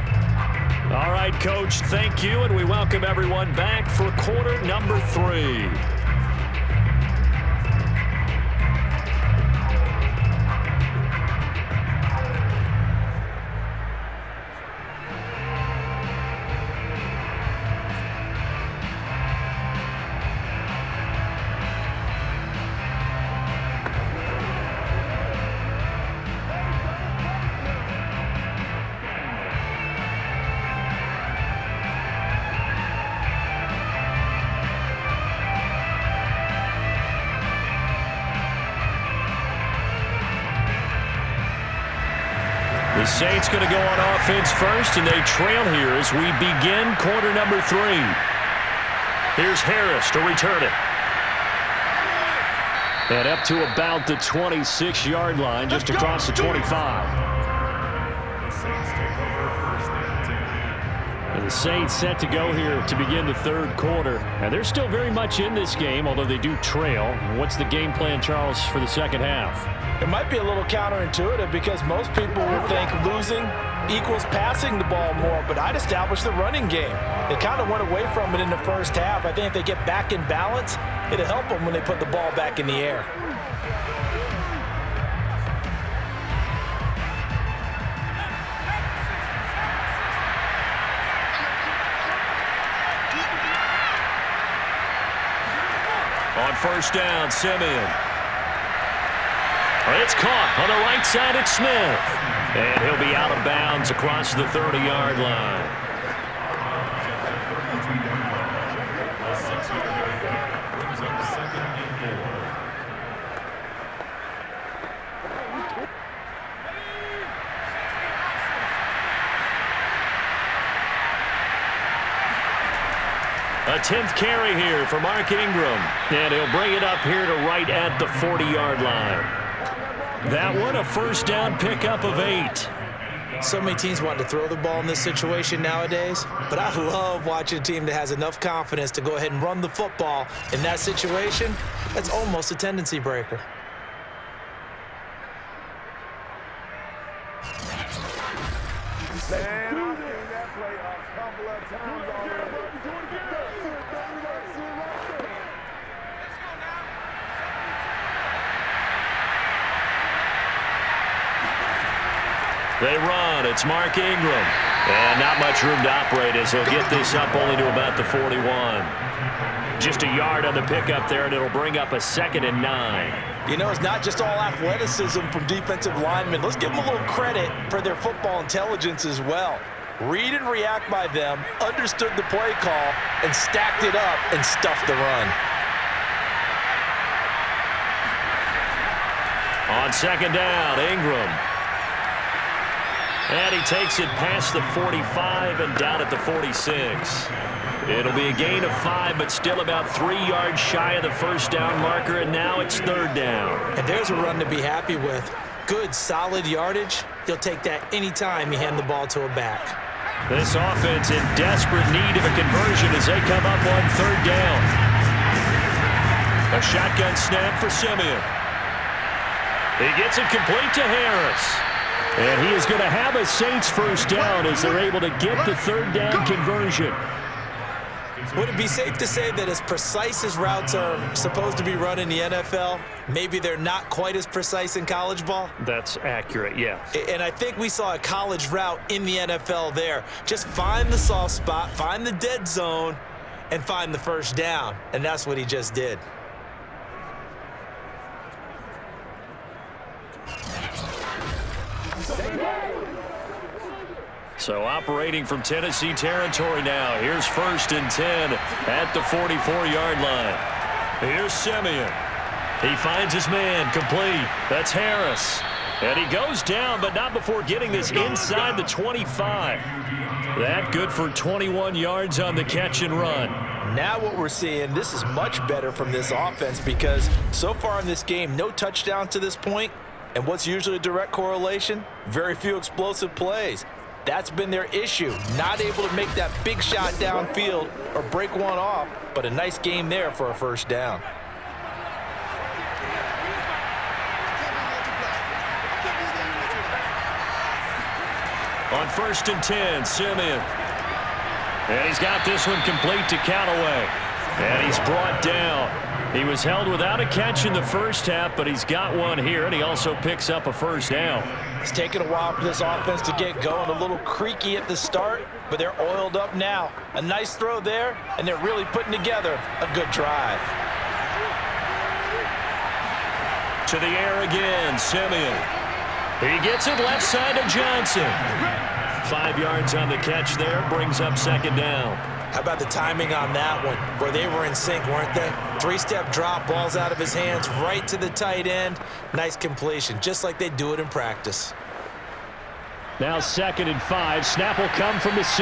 All right, Coach, thank you, and we welcome everyone back for quarter number 3. The Saints going to go on offense first, and they trail here as we begin quarter number 3. Here's Harris to return it. And up to about the 26-yard line, just across the 25. And the Saints set to go here to begin the 3rd quarter. And they're still very much in this game, although they do trail. What's the game plan, Charles, for the second half? It might be a little counterintuitive because most people would think losing equals passing the ball more, but I'd establish the running game. They kind of went away from it in the first half. I think if they get back in balance, it'll help them when they put the ball back in the air. On first down, Simeon. It's caught on the right side. It's Smith. And he'll be out of bounds across the 30-yard line. A 10th carry here for Mark Ingram. And he'll bring it up here to right at the 40-yard line. That one, a first down pickup of 8. So many teams want to throw the ball in this situation nowadays, but I love watching a team that has enough confidence to go ahead and run the football. In that situation, that's almost a tendency breaker. They run. It's Mark Ingram. And not much room to operate as he'll get this up only to about the 41. Just a yard on the pickup there, and it'll bring up a 2nd and 9. You know, it's not just all athleticism from defensive linemen. Let's give them a little credit for their football intelligence as well. Read and react by them, understood the play call, and stacked it up and stuffed the run. On second down, Ingram. And he takes it past the 45 and down at the 46. It'll be a gain of 5, but still about 3 yards shy of the first down marker, and now it's third down. And there's a run to be happy with. Good, solid yardage. He'll take that anytime you hand the ball to a back. This offense in desperate need of a conversion as they come up on third down. A shotgun snap for Simeon. He gets it complete to Harris. And he is going to have a Saints first down as they're able to get the third down conversion. Would it be safe to say that as precise as routes are supposed to be run in the NFL, maybe they're not quite as precise in college ball? That's accurate, yeah. And I think we saw a college route in the NFL there. Just find the soft spot, find the dead zone, and find the first down. And that's what he just did. So operating from Tennessee territory now. Here's 1st and 10 at the 44-yard line. Here's Simeon. He finds his man complete. That's Harris. And he goes down, but not before getting this inside the 25. That good for 21 yards on the catch and run. Now what we're seeing, this is much better from this offense because so far in this game, no touchdowns to this point. And what's usually a direct correlation? Very few explosive plays. That's been their issue, not able to make that big shot downfield or break one off, but a nice game there for a first down. On 1st and 10, Simeon. And he's got this one complete to Callaway. And he's brought down. He was held without a catch in the first half, but he's got one here, and he also picks up a first down. It's taken a while for this offense to get going. A little creaky at the start, but they're oiled up now. A nice throw there, and they're really putting together a good drive. To the air again, Simeon. He gets it left side to Johnson. 5 yards on the catch there, brings up second down. How about the timing on that one? Where they were in sync, weren't they? 3-step drop, balls out of his hands, right to the tight end. Nice completion, just like they do it in practice. Now 2nd and 5. Snap will come from the 6.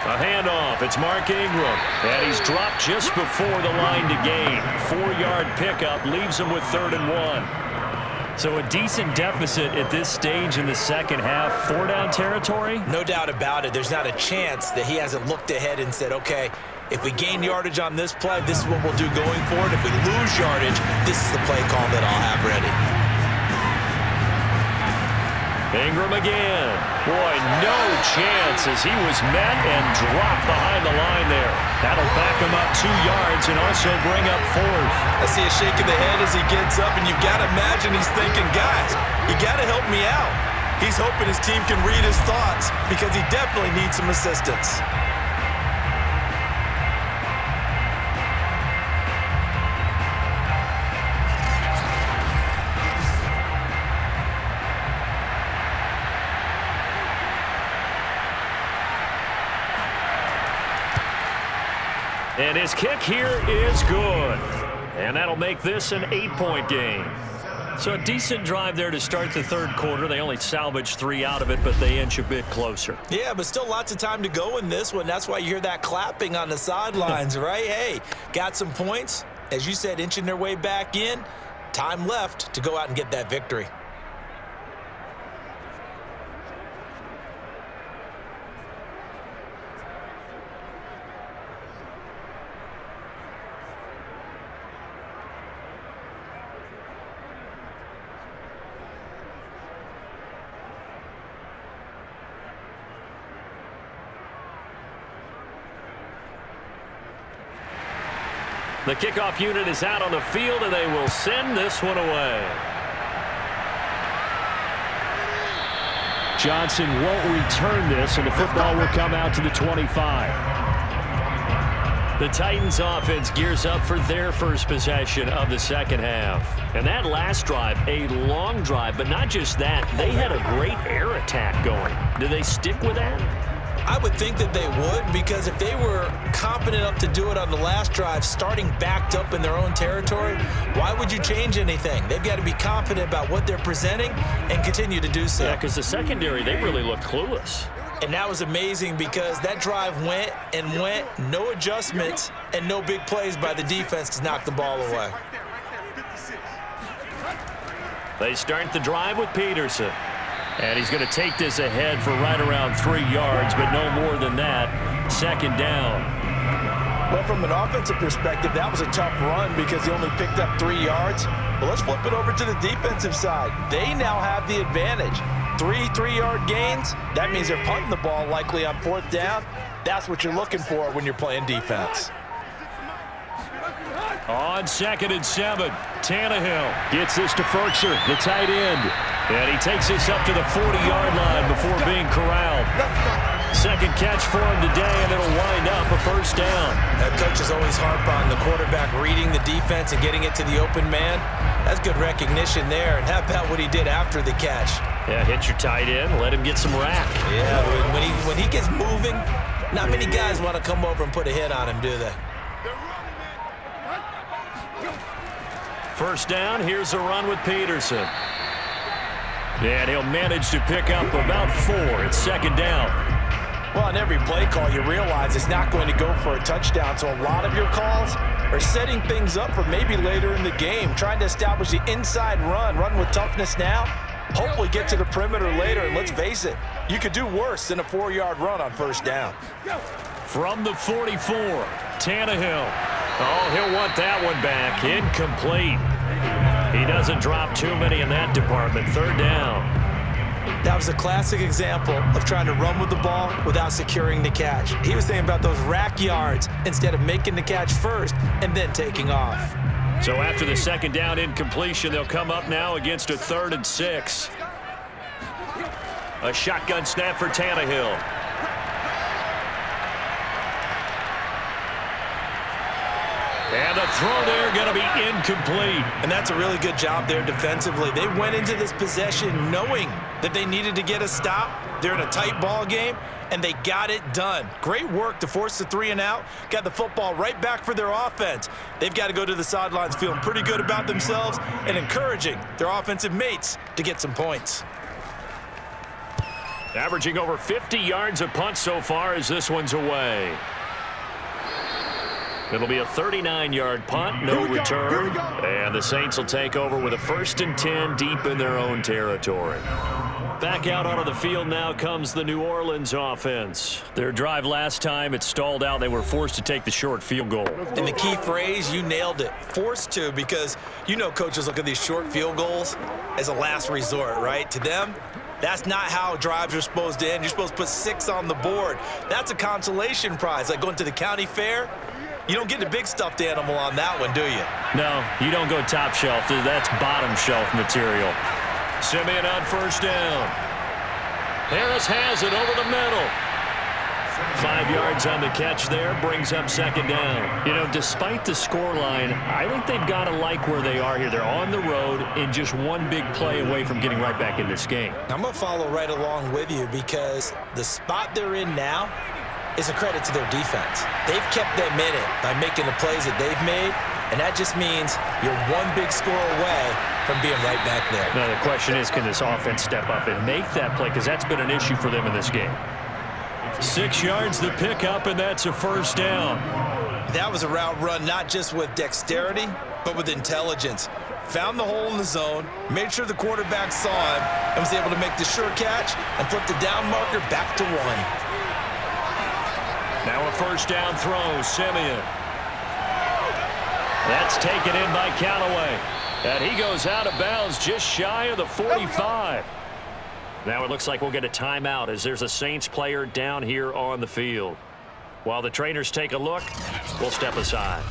A handoff. It's Mark Ingram. And he's dropped just before the line to gain. 4-yard pickup leaves him with 3rd and 1. So a decent deficit at this stage in the second half. 4-down territory? No doubt about it. There's not a chance that he hasn't looked ahead and said, okay, if we gain yardage on this play, this is what we'll do going forward. If we lose yardage, this is the play call that I'll have ready. Ingram again. Boy, no chance as he was met and dropped behind the line there. That'll back him up 2 yards and also bring up 4th. I see a shake of the head as he gets up, and you've got to imagine he's thinking, guys, you got to help me out. He's hoping his team can read his thoughts because he definitely needs some assistance. And his kick here is good. And that'll make this an 8-point game. So a decent drive there to start the third quarter. They only salvaged 3 out of it, but they inch a bit closer. Yeah, but still lots of time to go in this one. That's why you hear that clapping on the sidelines, right? Hey, got some points. As you said, inching their way back in. Time left to go out and get that victory. The kickoff unit is out on the field, and they will send this one away. Johnson won't return this, and the football will come out to the 25. The Titans offense gears up for their first possession of the second half. And that last drive, a long drive, but not just that. They had a great air attack going. Do they stick with that? I would think that they would, because if they were competent enough to do it on the last drive, starting backed up in their own territory, why would you change anything? They've got to be confident about what they're presenting and continue to do so. Yeah, because the secondary, they really looked clueless. And that was amazing because that drive went and went, no adjustments, and no big plays by the defense to knock the ball away. They start the drive with Peterson. And he's going to take this ahead for right around 3 yards, but no more than that. Second down. Well, from an offensive perspective, that was a tough run because he only picked up 3 yards. But let's flip it over to the defensive side. They now have the advantage. 3 3-yard gains. That means they're punting the ball likely on 4th down. That's what you're looking for when you're playing defense. On 2nd and 7, Tannehill gets this to Ferkser, the tight end. And he takes this up to the 40-yard line before being corralled. Second catch for him today, and it'll wind up a first down. Coaches always harp on the quarterback reading the defense and getting it to the open man. That's good recognition there. And how about what he did after the catch? Yeah, hit your tight end, let him get some rack. Yeah, when he gets moving, not many guys want to come over and put a hit on him, do they? First down, here's a run with Peterson. And he'll manage to pick up about 4. It's second down. Well, on every play call, you realize it's not going to go for a touchdown. So a lot of your calls are setting things up for maybe later in the game, trying to establish the inside run with toughness now, hopefully get to the perimeter later. And let's face it, you could do worse than a 4-yard run on first down. From the 44, Tannehill. Oh, he'll want that one back. Incomplete. He doesn't drop too many in that department. Third down. That was a classic example of trying to run with the ball without securing the catch. He was thinking about those rack yards instead of making the catch first and then taking off. So after the second down incompletion, they'll come up now against a 3rd and 6. A shotgun snap for Tannehill. And the throw there going to be incomplete. And that's a really good job there defensively. They went into this possession knowing that they needed to get a stop. They're in a tight ball game, and they got it done. Great work to force the 3 and out. Got the football right back for their offense. They've got to go to the sidelines feeling pretty good about themselves and encouraging their offensive mates to get some points. Averaging over 50 yards a punt so far as this one's away. It'll be a 39-yard punt, no return. And the Saints will take over with a 1st and 10 deep in their own territory. Back out onto the field now comes the New Orleans offense. Their drive last time, it stalled out. They were forced to take the short field goal. And the key phrase, you nailed it. Forced to, because you know coaches look at these short field goals as a last resort, right? To them, that's not how drives are supposed to end. You're supposed to put 6 on the board. That's a consolation prize, like going to the county fair. You don't get the big stuffed animal on that one, do you? No, you don't go top shelf. That's bottom shelf material. Simeon on first down. Harris has it over the middle. 5 yards on the catch there, brings up second down. You know, despite the scoreline, I think they've got to like where they are here. They're on the road and just one big play away from getting right back in this game. I'm going to follow right along with you because the spot they're in now is a credit to their defense. They've kept them in it by making the plays that they've made, and that just means you're one big score away from being right back there. Now, the question is, can this offense step up and make that play? Because that's been an issue for them in this game. 6 yards the pickup, and that's a first down. That was a route run not just with dexterity, but with intelligence. Found the hole in the zone, made sure the quarterback saw him, and was able to make the sure catch and flip the down marker back to 1. Now a first down throw, Simeon. That's taken in by Callaway. And he goes out of bounds just shy of the 45. Now it looks like we'll get a timeout as there's a Saints player down here on the field. While the trainers take a look, we'll step aside.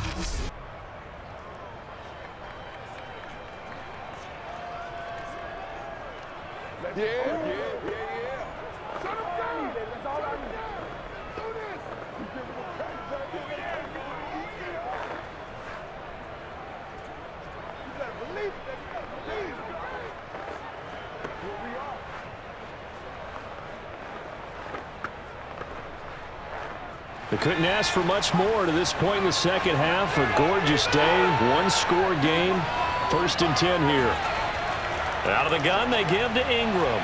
They couldn't ask for much more to this point in the second half. A gorgeous day, one-score game. 1st and 10 here. Out of the gun, they give to Ingram.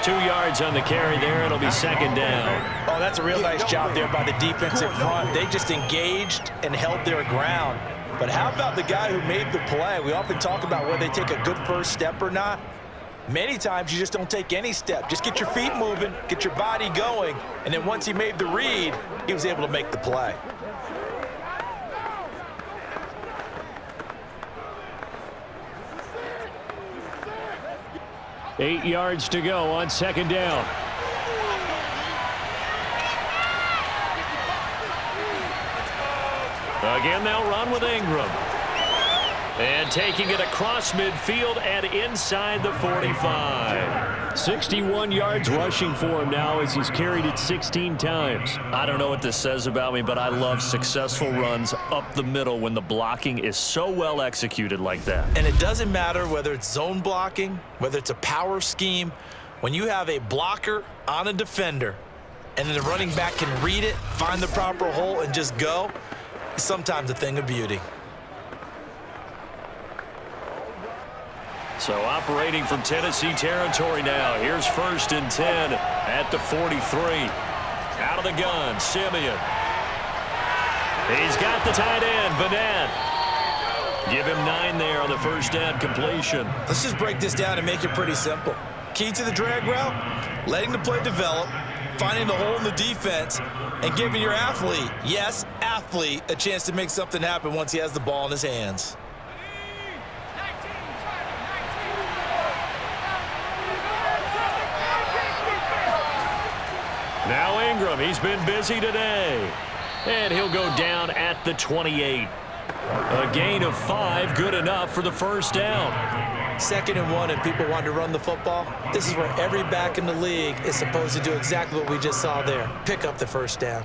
2 yards on the carry there. It'll be 2nd down. Oh, that's a real nice job there by the defensive front. They just engaged and held their ground. But how about the guy who made the play? We often talk about whether they take a good first step or not. Many times you just don't take any step. Just get your feet moving, get your body going, and then once he made the read, he was able to make the play. Eight yards to go on 2nd down. Again, they'll run with Ingram. And taking it across midfield and inside the 45. 61 yards rushing for him now as he's carried it 16 times. I don't know what this says about me, but I love successful runs up the middle when the blocking is so well executed like that. And it doesn't matter whether it's zone blocking, whether it's a power scheme. When you have a blocker on a defender and then the running back can read it, find the proper hole, and just go, it's sometimes a thing of beauty. So operating from Tennessee territory now. Here's 1st and 10 at the 43. Out of the gun, Simeon. He's got the tight end, Vanette. Give him 9 there on the 1st down completion. Let's just break this down and make it pretty simple. Key to the drag route, letting the play develop, finding the hole in the defense, and giving your athlete, yes, athlete, a chance to make something happen once he has the ball in his hands. Now Ingram, he's been busy today. And he'll go down at the 28. A gain of 5, good enough for the 1st down. 2nd and 1 and people want to run the football. This is where every back in the league is supposed to do exactly what we just saw there. Pick up the 1st down.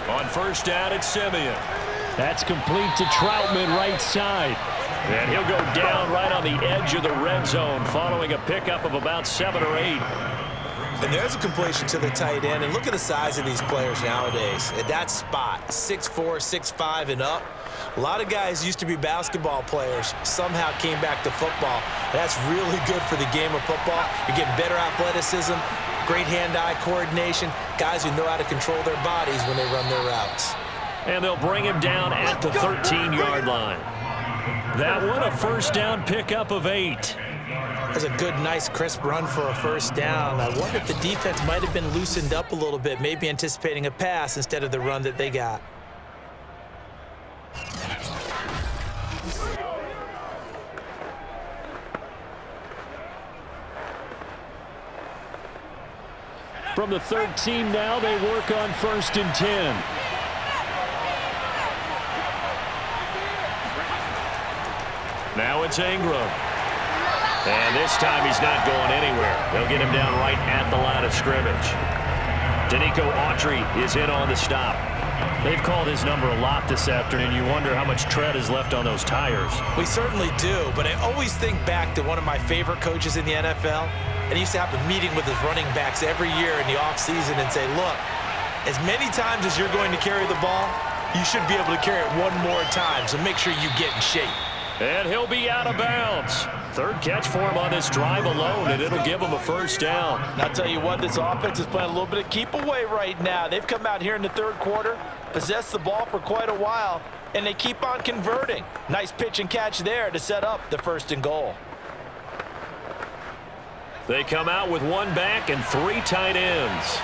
On 1st down, it's Simeon. That's complete to Troutman right side. And he'll go down right on the edge of the red zone following a pickup of about 7 or 8. And there's a completion to the tight end. And look at the size of these players nowadays. At that spot, 6'4", 6'5", and up. A lot of guys used to be basketball players, somehow came back to football. That's really good for the game of football. You're getting better athleticism, great hand-eye coordination, guys who know how to control their bodies when they run their routes. And they'll bring him down at the 13-yard line. That one, a 1st down pickup of 8. That's a good, nice, crisp run for a 1st down. I wonder if the defense might have been loosened up a little bit, maybe anticipating a pass instead of the run that they got. From the 13 now, they work on 1st and 10. Now it's Ingram. And this time he's not going anywhere. They'll get him down right at the line of scrimmage. Danico Autry is in on the stop. They've called his number a lot this afternoon. You wonder how much tread is left on those tires. We certainly do, but I always think back to one of my favorite coaches in the NFL. And he used to have a meeting with his running backs every year in the offseason and say, look, as many times as you're going to carry the ball, you should be able to carry it one more time, so make sure you get in shape. And he'll be out of bounds. 3rd catch for him on this drive alone, and it'll give him a 1st down. And I'll tell you what, this offense is playing a little bit of keep away right now. They've come out here in the 3rd quarter, possessed the ball for quite a while, and they keep on converting. Nice pitch and catch there to set up the 1st and goal. They come out with 1 back and 3 tight ends.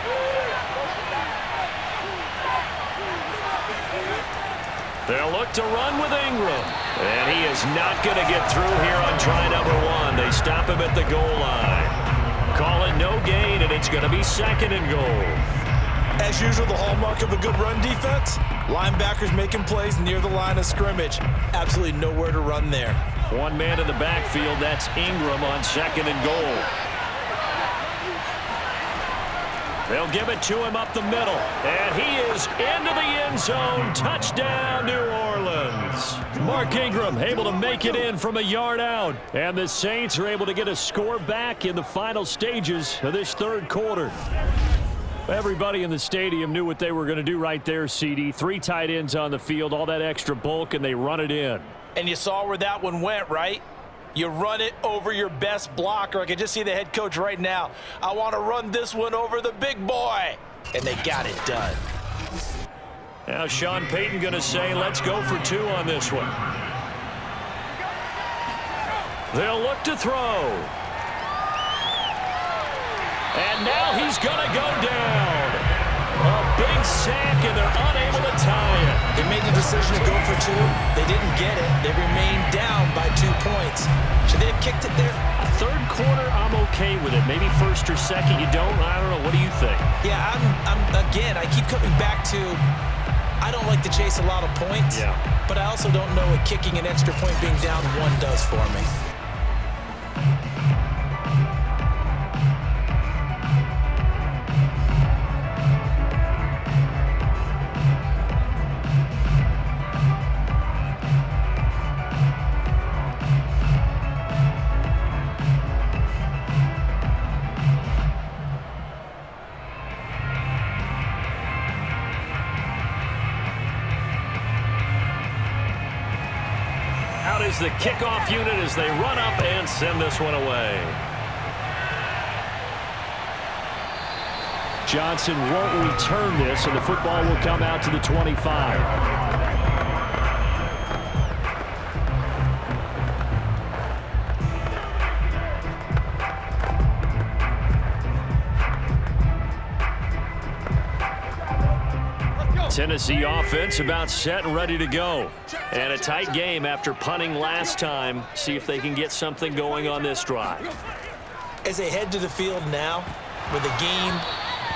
They'll look to run with Ingram. And he is not going to get through here on try number 1. They stop him at the goal line. Call it no gain, and it's going to be 2nd and goal. As usual, the hallmark of a good run defense, linebackers making plays near the line of scrimmage. Absolutely nowhere to run there. 1 man in the backfield, that's Ingram on 2nd and goal. They'll give it to him up the middle. And he is into the end zone. Touchdown, New Orleans. Mark Ingram able to make it in from a yard out. And the Saints are able to get a score back in the final stages of this third quarter. Everybody in the stadium knew what they were going to do right there, CD. 3 tight ends on the field, all that extra bulk, and they run it in. And you saw where that one went, right? You run it over your best blocker. I can just see the head coach right now. I want to run this one over the big boy. And they got it done. Now Sean Payton going to say, let's go for 2 on this one. They'll look to throw. And now he's going to go down. A big sack, and they're unable to tie it. They made the decision to go for 2. They didn't get it. They remained down by 2 points. Should they have kicked it there? Third quarter, I'm okay with it. Maybe first or second, you don't. I don't know. What do you think? Yeah, again, I keep coming back to, I don't like to chase a lot of points. Yeah. But I also don't know what kicking an extra point being down 1 does for me. Is the kickoff unit as they run up and send this one away. Johnson won't return this, and the football will come out to the 25. Tennessee offense about set and ready to go. And a tight game after punting last time. See if they can get something going on this drive. As they head to the field now, with the game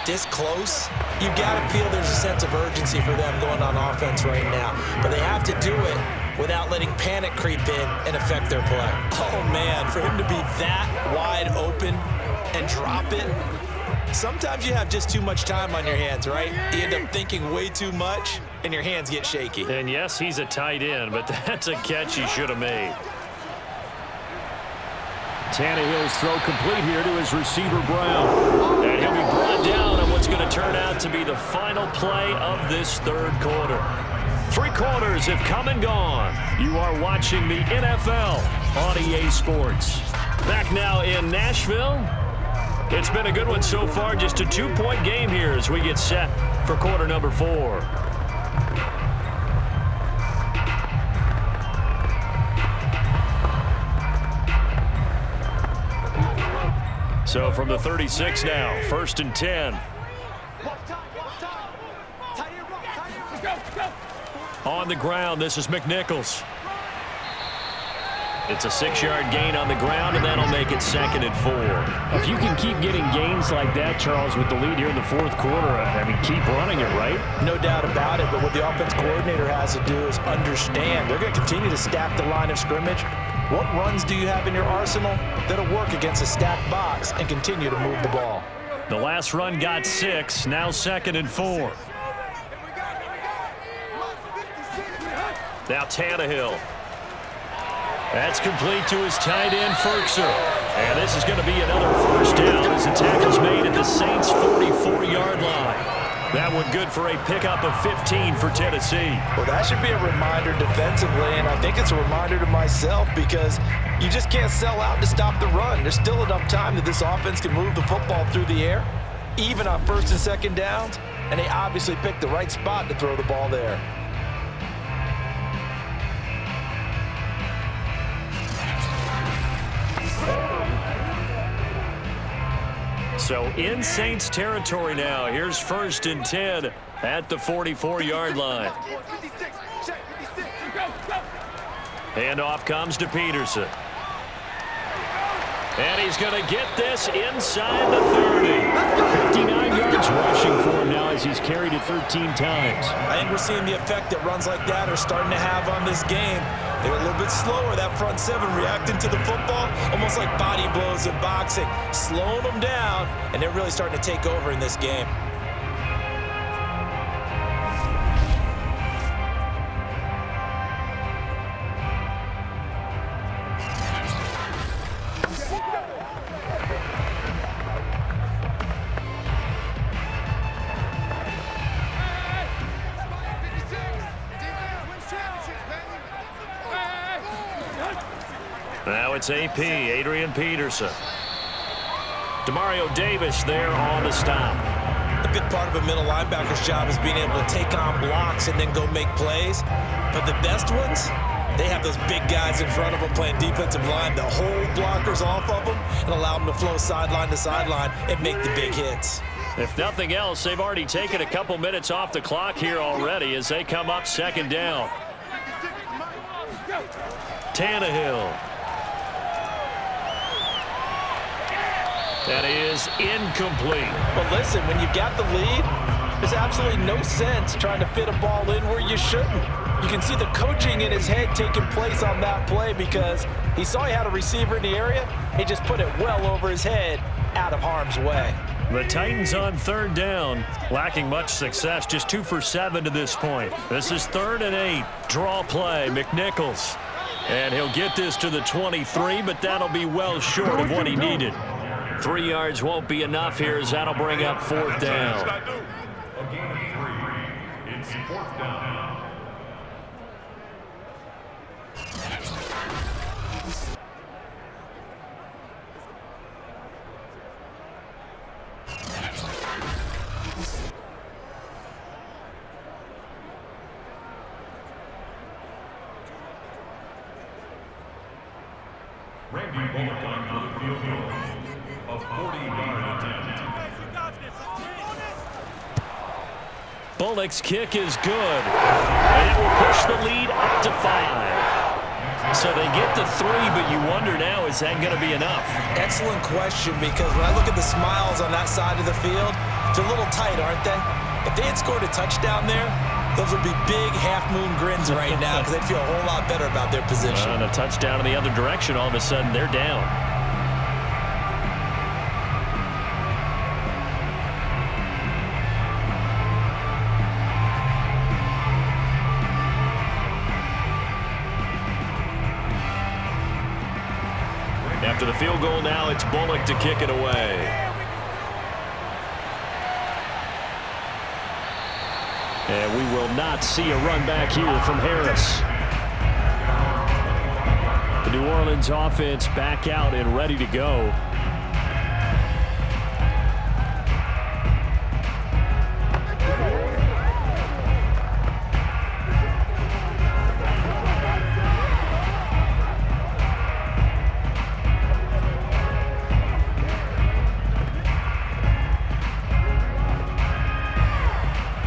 this close, you've got to feel there's a sense of urgency for them going on offense right now. But they have to do it without letting panic creep in and affect their play. Oh, man, for him to be that wide open and drop it, sometimes you have just too much time on your hands, right? You end up thinking way too much, and your hands get shaky. And yes, he's a tight end, but that's a catch he should have made. Tannehill's throw complete here to his receiver, Brown. And he'll be brought down on what's going to turn out to be the final play of this third quarter. 3 quarters have come and gone. You are watching the NFL on EA Sports. Back now in Nashville. It's been a good one so far, just a 2-point game here as we get set for quarter number 4. So from the 36 now, 1st and 10. On the ground, this is McNichols. It's a 6-yard gain on the ground, and that'll make it 2nd and 4. If you can keep getting gains like that, Charles, with the lead here in the 4th quarter, I mean, keep running it, right? No doubt about it, but what the offense coordinator has to do is understand they're going to continue to stack the line of scrimmage. What runs do you have in your arsenal that'll work against a stacked box and continue to move the ball? The last run got 6, now 2nd and 4. Now Tannehill. That's complete to his tight end, Ferkser. And this is going to be another first down as the tackle's made at the Saints' 44-yard line. That one good for a pickup of 15 for Tennessee. Well, that should be a reminder defensively, and I think it's a reminder to myself because you just can't sell out to stop the run. There's still enough time that this offense can move the football through the air, even on 1st and 2nd downs, and they obviously picked the right spot to throw the ball there. So in Saints territory now. Here's 1st and 10 at the 44-yard line. Handoff comes to Peterson. And he's going to get this inside the 30. 59 yards rushing for him now as he's carried it 13 times. I think we're seeing the effect that runs like that are starting to have on this game. They were a little bit slower, that front 7, reacting to the football, almost like body blows in boxing, slowing them down, and they're really starting to take over in this game. Now it's AP, Adrian Peterson. Demario Davis there on the stop. A big part of a middle linebacker's job is being able to take on blocks and then go make plays. But the best ones, they have those big guys in front of them playing defensive line to hold blockers off of them and allow them to flow sideline to sideline and make the big hits. If nothing else, they've already taken a couple minutes off the clock here already as they come up second down. Tannehill. That is incomplete. But listen, when you've got the lead, there's absolutely no sense trying to fit a ball in where you shouldn't. You can see the coaching in his head taking place on that play because he saw he had a receiver in the area. He just put it well over his head out of harm's way. The Titans on third down, lacking much success, just 2 for 7 to this point. This is 3rd and 8. Draw play, McNichols. And he'll get this to the 23, but that'll be well short of what he needed. 3 yards won't be enough here as that'll bring up 4th down. A gain of 3. It's 4th down. Randy Bullock on for the field goal. A 40-yard attempt. Bullock's kick is good. And it will push the lead up to 5. So they get to 3, but you wonder now, is that going to be enough? Excellent question, because when I look at the smiles on that side of the field, they're a little tight, aren't they? If they had scored a touchdown there, those would be big half-moon grins right now because they'd feel a whole lot better about their position. And a touchdown in the other direction, all of a sudden they're down. After the field goal now, it's Bullock to kick it away. And we will not see a run back here from Harris. The New Orleans offense back out and ready to go.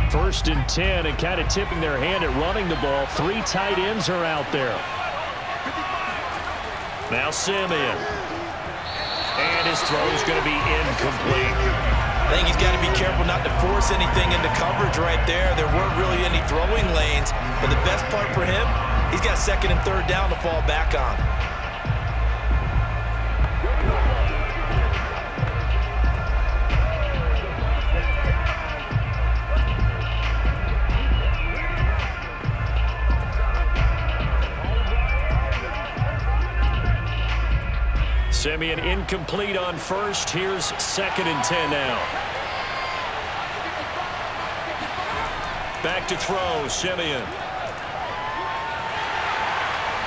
First and 10, and kind of tipping their hand at running the ball. 3 tight ends are out there. Now Simeon. And his throw is going to be incomplete. I think he's got to be careful not to force anything into coverage right there. There weren't really any throwing lanes, but the best part for him, he's got 2nd and 3rd down to fall back on. Simeon incomplete on first. Here's 2nd and 10 now. Back to throw, Simeon.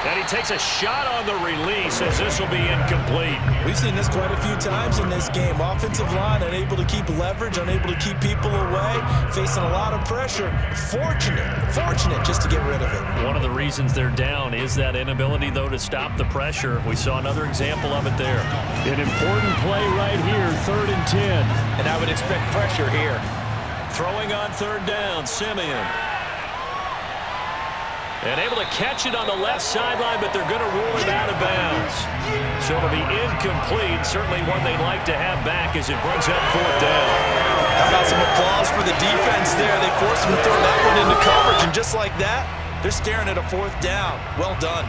And he takes a shot on the release as this will be incomplete. We've seen this quite a few times in this game. Offensive line unable to keep leverage, unable to keep people away, facing a lot of pressure. Fortunate just to get rid of it. One of the reasons they're down is that inability, though, to stop the pressure. We saw another example of it there. An important play right here, 3rd and 10. And I would expect pressure here. Throwing on 3rd down, Simeon. And able to catch it on the left sideline, but they're going to rule it out of bounds. So it'll be incomplete. Certainly one they'd like to have back as it brings up 4th down. How about some applause for the defense there? They forced him to throw that one into coverage, and just like that, they're staring at a 4th down. Well done.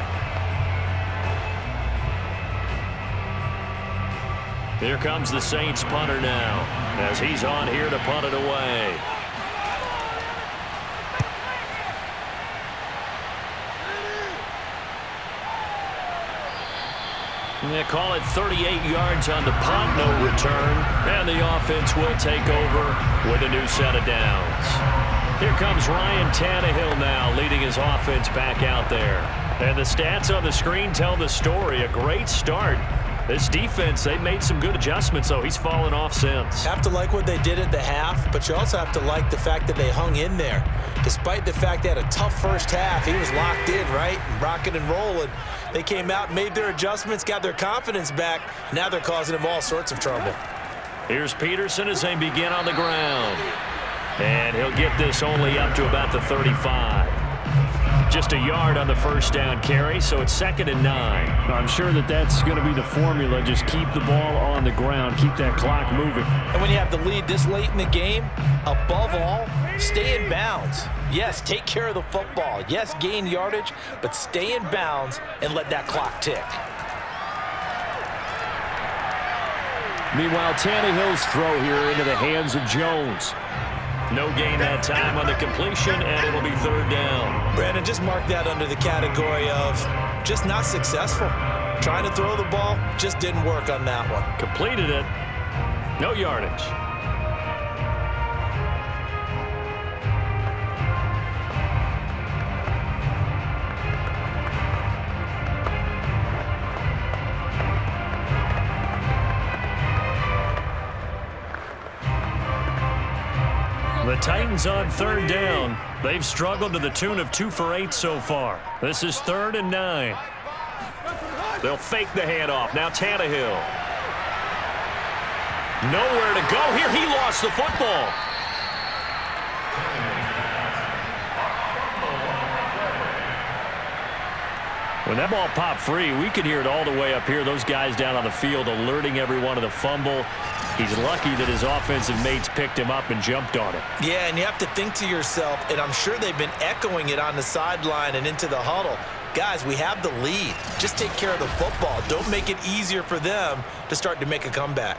Here comes the Saints punter now as he's on here to punt it away. And they call it 38 yards on the punt, no return. And the offense will take over with a new set of downs. Here comes Ryan Tannehill now leading his his offense back out there. And the stats on the screen tell the story. A great start. This defense, they made some good adjustments, so he's fallen off since. Have to like what they did at the half, but you also have to like the fact that they hung in there. Despite the fact they had a tough first half, he was locked in, right? Rocking and rolling. They came out, made their adjustments, got their confidence back. Now they're causing him all sorts of trouble. Here's Peterson as they begin on the ground. And he'll get this only up to about the 35. Just a yard on the first down carry, so it's 2nd and 9. I'm sure that's going to be the formula. Just keep the ball on the ground. Keep that clock moving. And when you have the lead this late in the game, above all, stay in bounds. Yes, take care of the football. Yes, gain yardage, but stay in bounds and let that clock tick. Meanwhile, Tannehill's throw here into the hands of Jones. No gain that time on the completion, and it'll be 3rd down. Brandon, just mark that under the category of just not successful. Trying to throw the ball, just didn't work on that one. Completed it. No yardage. The Titans on 3rd down. They've struggled to the tune of 2 for 8 so far. This is 3rd and 9. They'll fake the handoff. Now Tannehill. Nowhere to go here. He lost the football. When that ball popped free, we could hear it all the way up here. Those guys down on the field alerting everyone of the fumble. He's lucky that his offensive mates picked him up and jumped on it. Yeah, and you have to think to yourself, and I'm sure they've been echoing it on the sideline and into the huddle. Guys, we have the lead. Just take care of the football. Don't make it easier for them to start to make a comeback.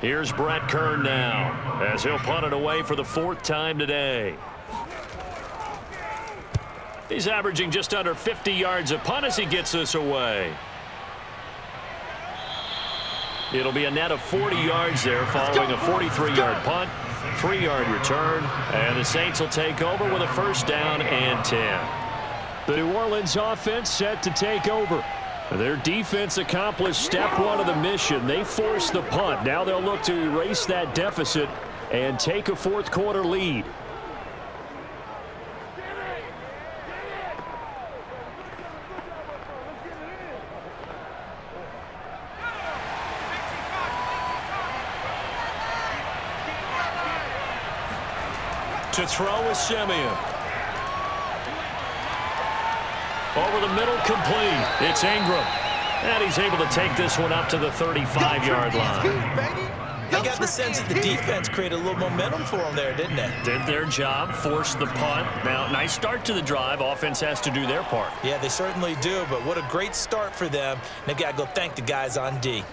Here's Brett Kern now as he'll punt it away for the 4th time today. He's averaging just under 50 yards a punt as he gets this away. It'll be a net of 40 yards there following a 43-yard punt, 3-yard return, and the Saints will take over with a 1st down and 10. The New Orleans offense set to take over. Their defense accomplished step 1 of the mission. They forced the punt. Now they'll look to erase that deficit and take a 4th quarter lead. To throw is Simeon. Over the middle, complete. It's Ingram. And he's able to take this one up to the 35-yard line. I got the sense that the defense created a little momentum for them there, didn't they? Did their job, forced the punt. Now, nice start to the drive. Offense has to do their part. Yeah, they certainly do, but what a great start for them. They've got to go thank the guys on D.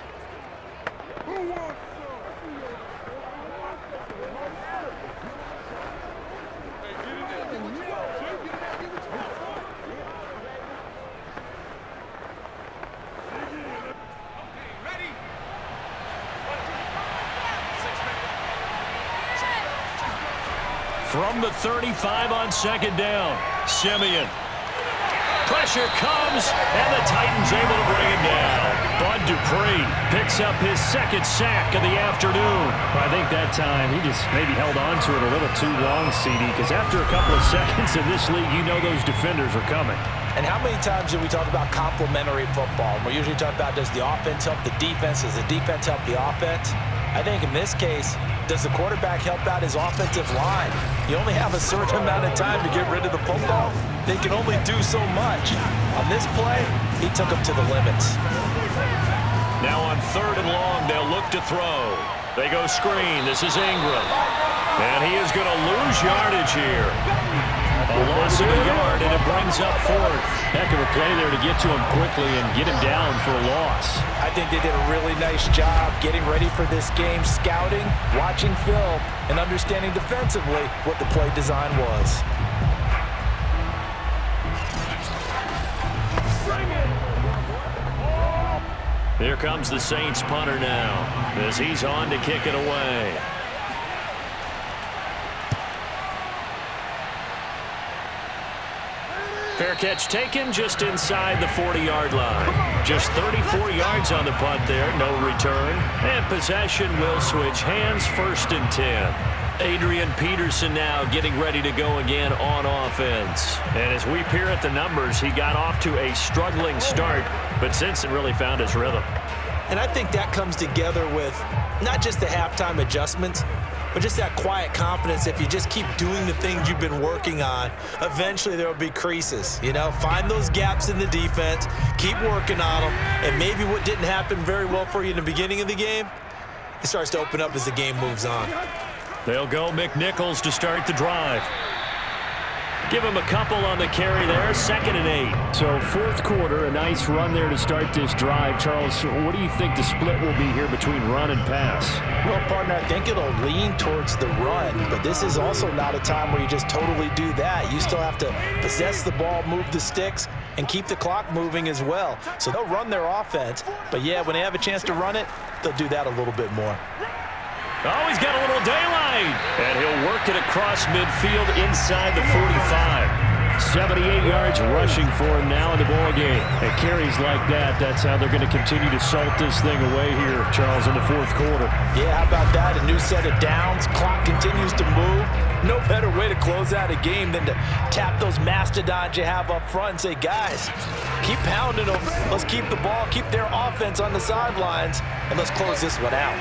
From the 35 on 2nd down, Simeon. Pressure comes, and the Titans able to bring him down. Bud Dupree picks up his 2nd sack of the afternoon. I think that time he just maybe held on to it a little too long, CD, because after a couple of seconds in this league, you know those defenders are coming. And how many times do we talk about complementary football? We usually talk about, does the offense help the defense? Does the defense help the offense? I think in this case, does the quarterback help out his offensive line? You only have a certain amount of time to get rid of the football. They can only do so much. On this play, he took them to the limits. Now on 3rd and long, they'll look to throw. They go screen. This is Ingram. And he is going to lose yardage here. A loss of a yard, and it brings up 4th. Heck of a play there to get to him quickly and get him down for a loss. I think they did a really nice job getting ready for this game, scouting, watching film, and understanding defensively what the play design was. Here comes the Saints punter now as he's on to kick it away. Fair catch taken just inside the 40-yard line. Just 34 yards on the punt there, no return. And possession will switch hands, 1st and 10. Adrian Peterson now getting ready to go again on offense. And as we peer at the numbers, he got off to a struggling start, but since it really found his rhythm. And I think that comes together with not just the halftime adjustments, but just that quiet confidence. If you just keep doing the things you've been working on, eventually there will be creases. You know, find those gaps in the defense, keep working on them, and maybe what didn't happen very well for you in the beginning of the game, it starts to open up as the game moves on. They'll go McNichols to start the drive. Give him a couple on the carry there, 2nd and 8. So 4th quarter, a nice run there to start this drive. Charles, what do you think the split will be here between run and pass? Well, partner, I think it'll lean towards the run, but this is also not a time where you just totally do that. You still have to possess the ball, move the sticks, and keep the clock moving as well. So they'll run their offense, but yeah, when they have a chance to run it, they'll do that a little bit more. Oh, he's got a little daylight. And he'll work it across midfield inside the 45. 78 yards rushing for him now in the ball game. And carries like that, that's how they're going to continue to salt this thing away here, Charles, in the 4th quarter. Yeah, how about that? A new set of downs. Clock continues to move. No better way to close out a game than to tap those mastodons you have up front and say, guys, keep pounding them. Let's keep the ball, keep their offense on the sidelines, and let's close this one out.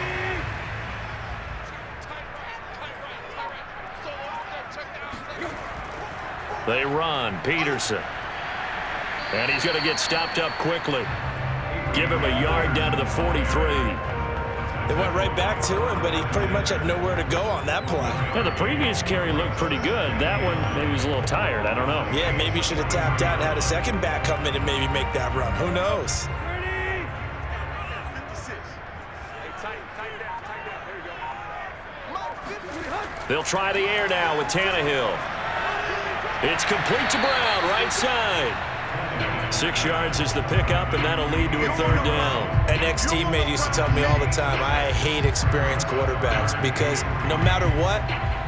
They run, Peterson. And he's going to get stopped up quickly. Give him a yard down to the 43. They went right back to him, but he pretty much had nowhere to go on that play. Yeah, the previous carry looked pretty good. That one, maybe he was a little tired. I don't know. Yeah, maybe he should have tapped out and had a second back come in and maybe make that run. Who knows? They'll try the air now with Tannehill. It's complete to Brown, right side. 6 yards is the pickup, and that'll lead to a 3rd down. An ex-teammate used to tell me all the time, I hate experienced quarterbacks because no matter what,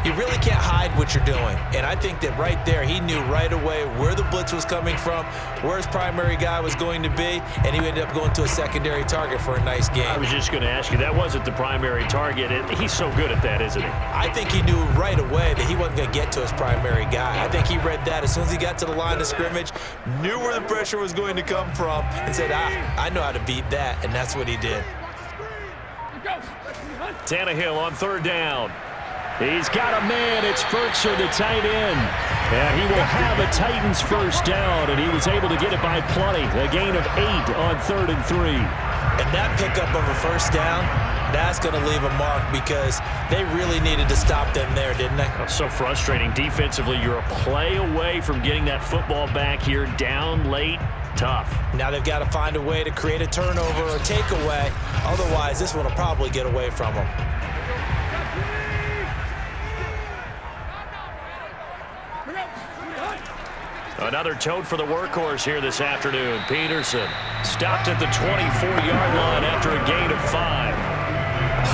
you really can't hide what you're doing. And I think that right there, he knew right away where the blitz was coming from, where his primary guy was going to be, and he ended up going to a secondary target for a nice game. I was just going to ask you, that wasn't the primary target. He's so good at that, isn't he? I think he knew right away that he wasn't going to get to his primary guy. I think he read that as soon as he got to the line of scrimmage, knew where the pressure was going to come from, and said, I know how to beat that, and that's what he did. Tannehill on 3rd down. He's got a man. It's Burkser, the tight end. And he will have a Titans 1st down, and he was able to get it by plenty. A gain of 8 on 3rd and 3. And that pickup of a 1st down, that's going to leave a mark because they really needed to stop them there, didn't they? So frustrating. Defensively, you're a play away from getting that football back here down late. Tough. Now they've got to find a way to create a turnover or takeaway. Otherwise, this one will probably get away from them. Another tote for the workhorse here this afternoon. Peterson stopped at the 24-yard line after a gain of 5.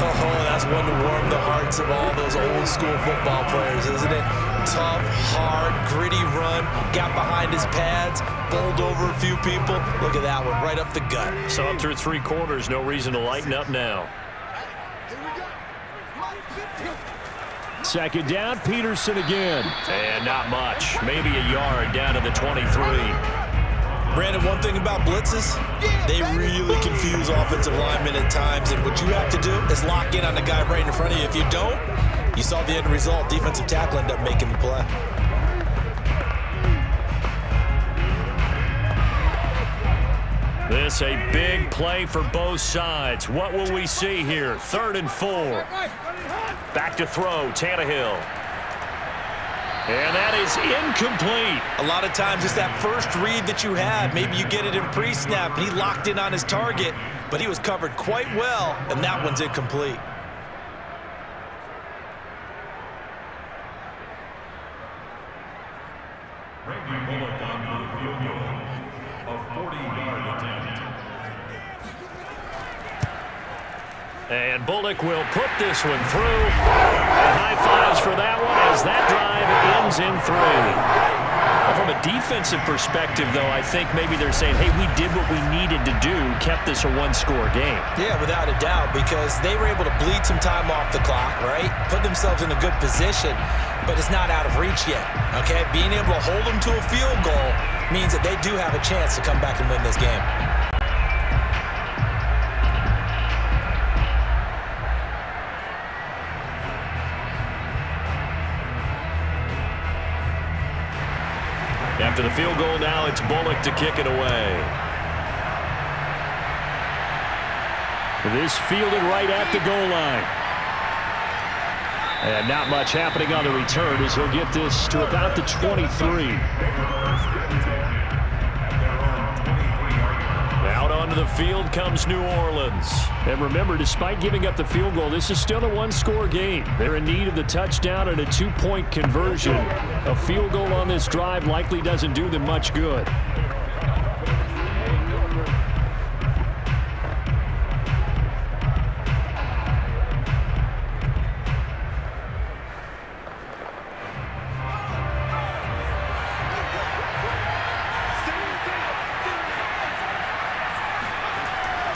Oh, that's one to warm the hearts of all those old school football players, isn't it? Tough, hard, gritty run, got behind his pads, bowled over a few people. Look at that one, right up the gut. So up through 3 quarters, no reason to lighten up now. 2nd down, Peterson again. And not much. Maybe a yard down to the 23. Brandon, one thing about blitzes, they really confuse offensive linemen at times, and what you have to do is lock in on the guy right in front of you. If you don't, you saw the end result. Defensive tackle ended up making the play. This a big play for both sides. What will we see here? 3rd and 4. Back to throw, Tannehill. And that is incomplete. A lot of times it's that first read that you had. Maybe you get it in pre-snap, and he locked in on his target, but he was covered quite well, and that one's incomplete. Randy Bullock on for the field goal. A 40-yard attempt. And Bullock will put this one through. And high fives for that one as that drive ends in 3. For from a defensive perspective, though, I think maybe they're saying, hey, we did what we needed to do, kept this a one-score game. Yeah, without a doubt, because they were able to bleed some time off the clock, right? Put themselves in a good position, but it's not out of reach yet, okay? Being able to hold them to a field goal means that they do have a chance to come back and win this game. After the field goal now, it's Bullock to kick it away. This fielded right at the goal line. And not much happening on the return as he'll get this to about the 23. Out onto the field comes New Orleans. And remember, despite giving up the field goal, this is still a one-score game. They're in need of the touchdown and a two-point conversion. A field goal on this drive likely doesn't do them much good.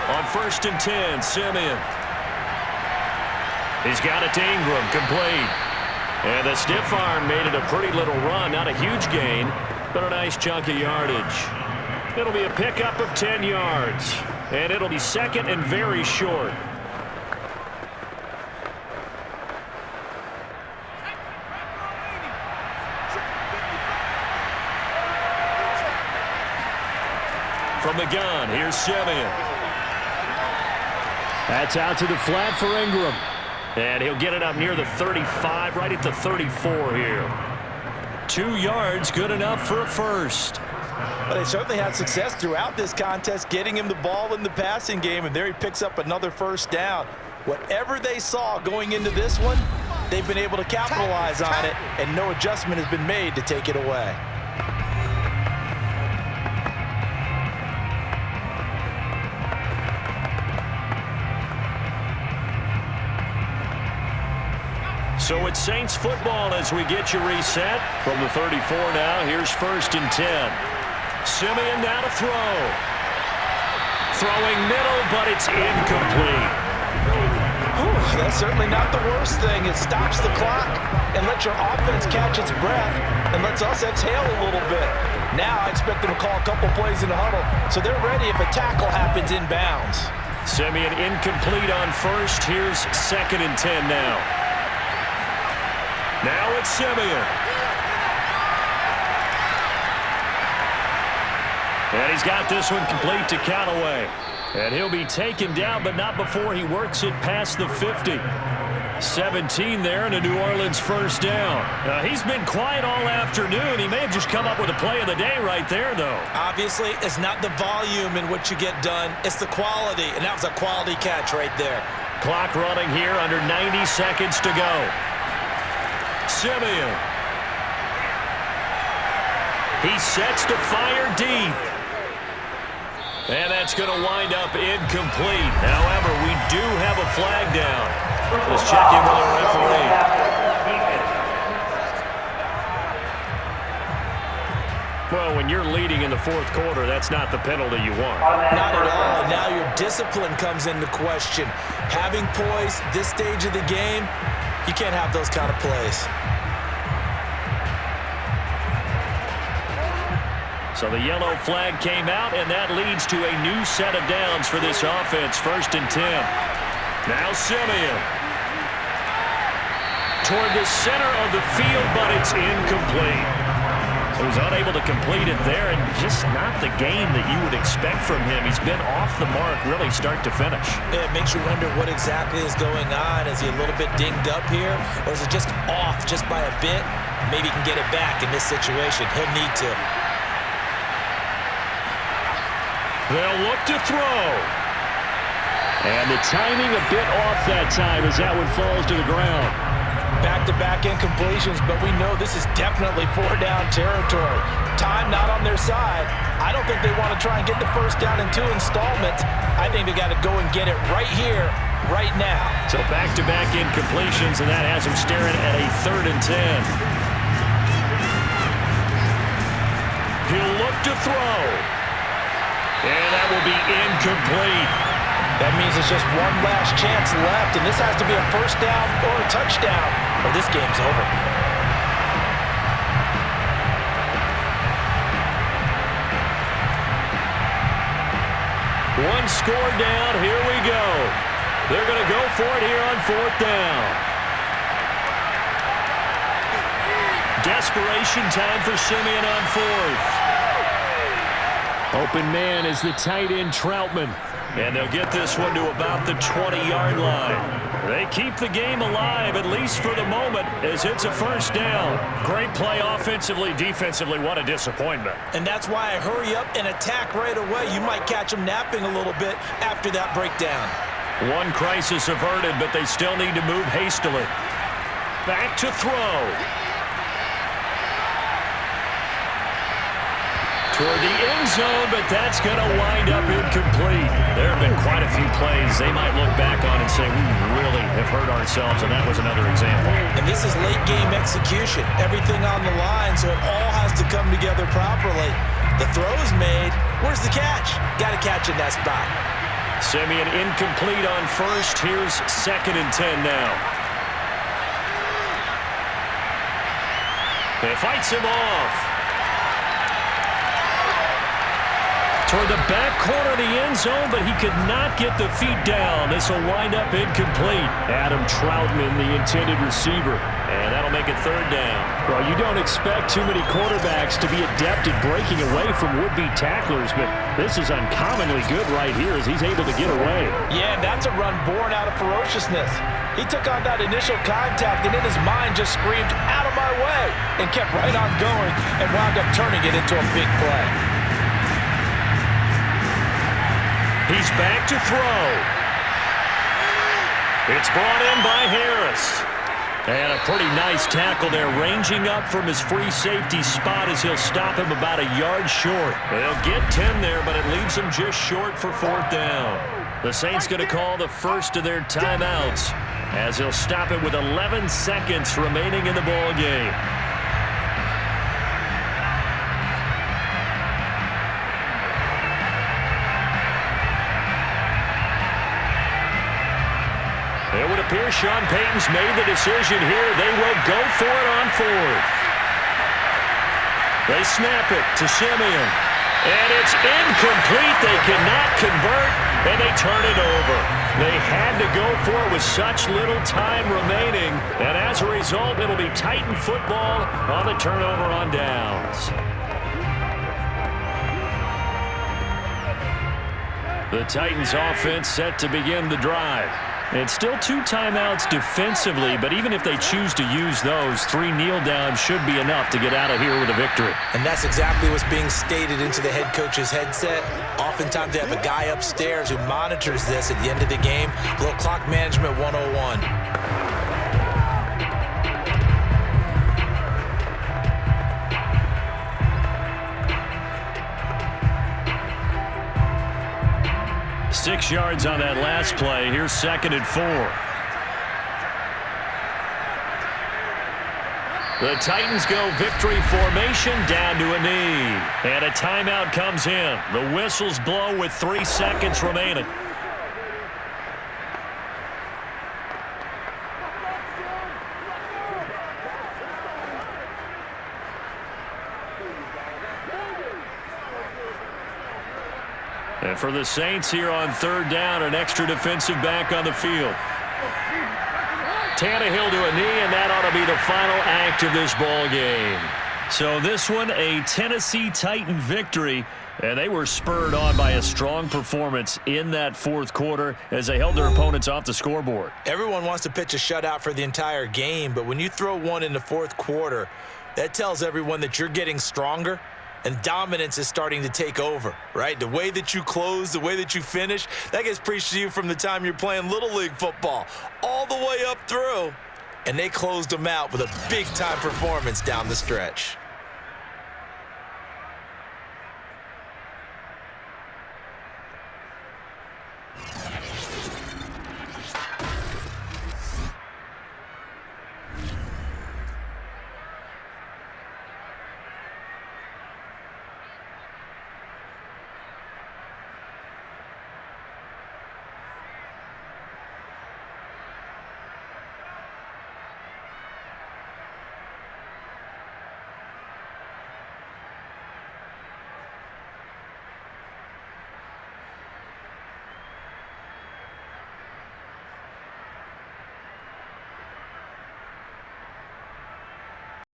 On 1st and 10, Simeon. He's got it to Ingram, complete. And the stiff arm made it a pretty little run. Not a huge gain, but a nice chunk of yardage. It'll be a pickup of 10 yards. And it'll be second and very short. From the gun, here's Simeon. That's out to the flat for Ingram. And he'll get it up near the 35, right at the 34 here. 2 yards, good enough for a first. But they certainly had success throughout this contest, getting him the ball in the passing game, and there he picks up another first down. Whatever they saw going into this one, they've been able to capitalize on it, and no adjustment has been made to take it away. So it's Saints football as we get you reset. From the 34 now, here's 1st and 10. Simeon now to throw. Throwing middle, but it's incomplete. That's certainly not the worst thing. It stops the clock and lets your offense catch its breath and lets us exhale a little bit. Now I expect them to call a couple plays in the huddle, so they're ready if a tackle happens inbounds. Simeon incomplete on 1st. Here's 2nd and 10 now. Now it's Simeon. And he's got this one complete to Callaway. And he'll be taken down, but not before he works it past the 50. 17 there and a New Orleans first down. He's been quiet all afternoon. He may have just come up with a play of the day right there, though. Obviously, it's not the volume in which you get done. It's the quality, and that was a quality catch right there. Clock running here, under 90 seconds to go. Simeon. He sets to fire deep. And that's going to wind up incomplete. However, we do have a flag down. Let's check in with our referee. Well, when you're leading in the 4th quarter, that's not the penalty you want. Not at all. And now your discipline comes into question. Having poise this stage of the game, you can't have those kind of plays. So the yellow flag came out, and that leads to a new set of downs for this offense. 1st and 10. Now Simeon. Toward the center of the field, but it's incomplete. So he's unable to complete it there, and just not the game that you would expect from him. He's been off the mark, really, start to finish. Yeah, it makes you wonder what exactly is going on. Is he a little bit dinged up here, or is it just off just by a bit? Maybe he can get it back in this situation. He'll need to. They'll look to throw. And the timing a bit off that time as that one falls to the ground. Back-to-back incompletions, but we know this is definitely 4-down territory. Time not on their side. I don't think they want to try and get the first down in 2 installments. I think they got to go and get it right here, right now. So back-to-back incompletions, and that has them staring at a 3rd and 10. back to throw. And that will be incomplete. That means there's just one last chance left, and this has to be a first down or a touchdown, or this game's over. One score down, here we go. They're going to go for it here on fourth down. Desperation time for Simeon on fourth. Open man is the tight end Troutman. And they'll get this one to about the 20-yard line. They keep the game alive, at least for the moment, as it's a first down. Great play offensively, defensively. What a disappointment. And that's why I hurry up and attack right away. You might catch them napping a little bit after that breakdown. One crisis averted, but they still need to move hastily. Back to throw. Toward the end zone, but that's going to wind up incomplete. There have been quite a few plays they might look back on and say, we really have hurt ourselves, and that was another example. And this is late-game execution. Everything on the line, so it all has to come together properly. The throw is made. Where's the catch? Got to catch in that spot. Simeon incomplete on first. Here's 2nd and 10 now. He fights him off. Toward the back corner of the end zone, but he could not get the feet down. This will wind up incomplete. Adam Troutman, the intended receiver. And that'll make it 3rd down. Well, you don't expect too many quarterbacks to be adept at breaking away from would-be tacklers, but this is uncommonly good right here as he's able to get away. Yeah, and that's a run born out of ferociousness. He took on that initial contact and in his mind just screamed, out of my way, and kept right on going and wound up turning it into a big play. He's back to throw. It's brought in by Harris. And a pretty nice tackle there, ranging up from his free safety spot as he'll stop him about a yard short. They'll get 10 there, but it leaves him just short for 4th down. The Saints going to call the first of their timeouts as he'll stop it with 11 seconds remaining in the ball game. It would appear Sean Payton's made the decision here. They will go for it on 4th. They snap it to Simeon. And it's incomplete. They cannot convert, and they turn it over. They had to go for it with such little time remaining. And as a result, it'll be Titan football on the turnover on downs. The Titans offense set to begin the drive. It's still 2 timeouts defensively, but even if they choose to use those, 3 kneel downs should be enough to get out of here with a victory. And that's exactly what's being stated into the head coach's headset. Oftentimes they have a guy upstairs who monitors this at the end of the game. A little clock management 101. Six yards on that last play. Here's 2nd and 4. The Titans go victory formation down to a knee. And a timeout comes in. The whistles blow with 3 seconds remaining. And for the Saints here on 3rd down, an extra defensive back on the field. Tannehill to a knee, and that ought to be the final act of this ball game. So this one, a Tennessee Titan victory, and they were spurred on by a strong performance in that 4th quarter as they held their opponents off the scoreboard. Everyone wants to pitch a shutout for the entire game, but when you throw one in the 4th quarter, that tells everyone that you're getting stronger. And dominance is starting to take over, right? The way that you close, the way that you finish, that gets preached to you from the time you're playing Little League football all the way up through. And they closed them out with a big-time performance down the stretch.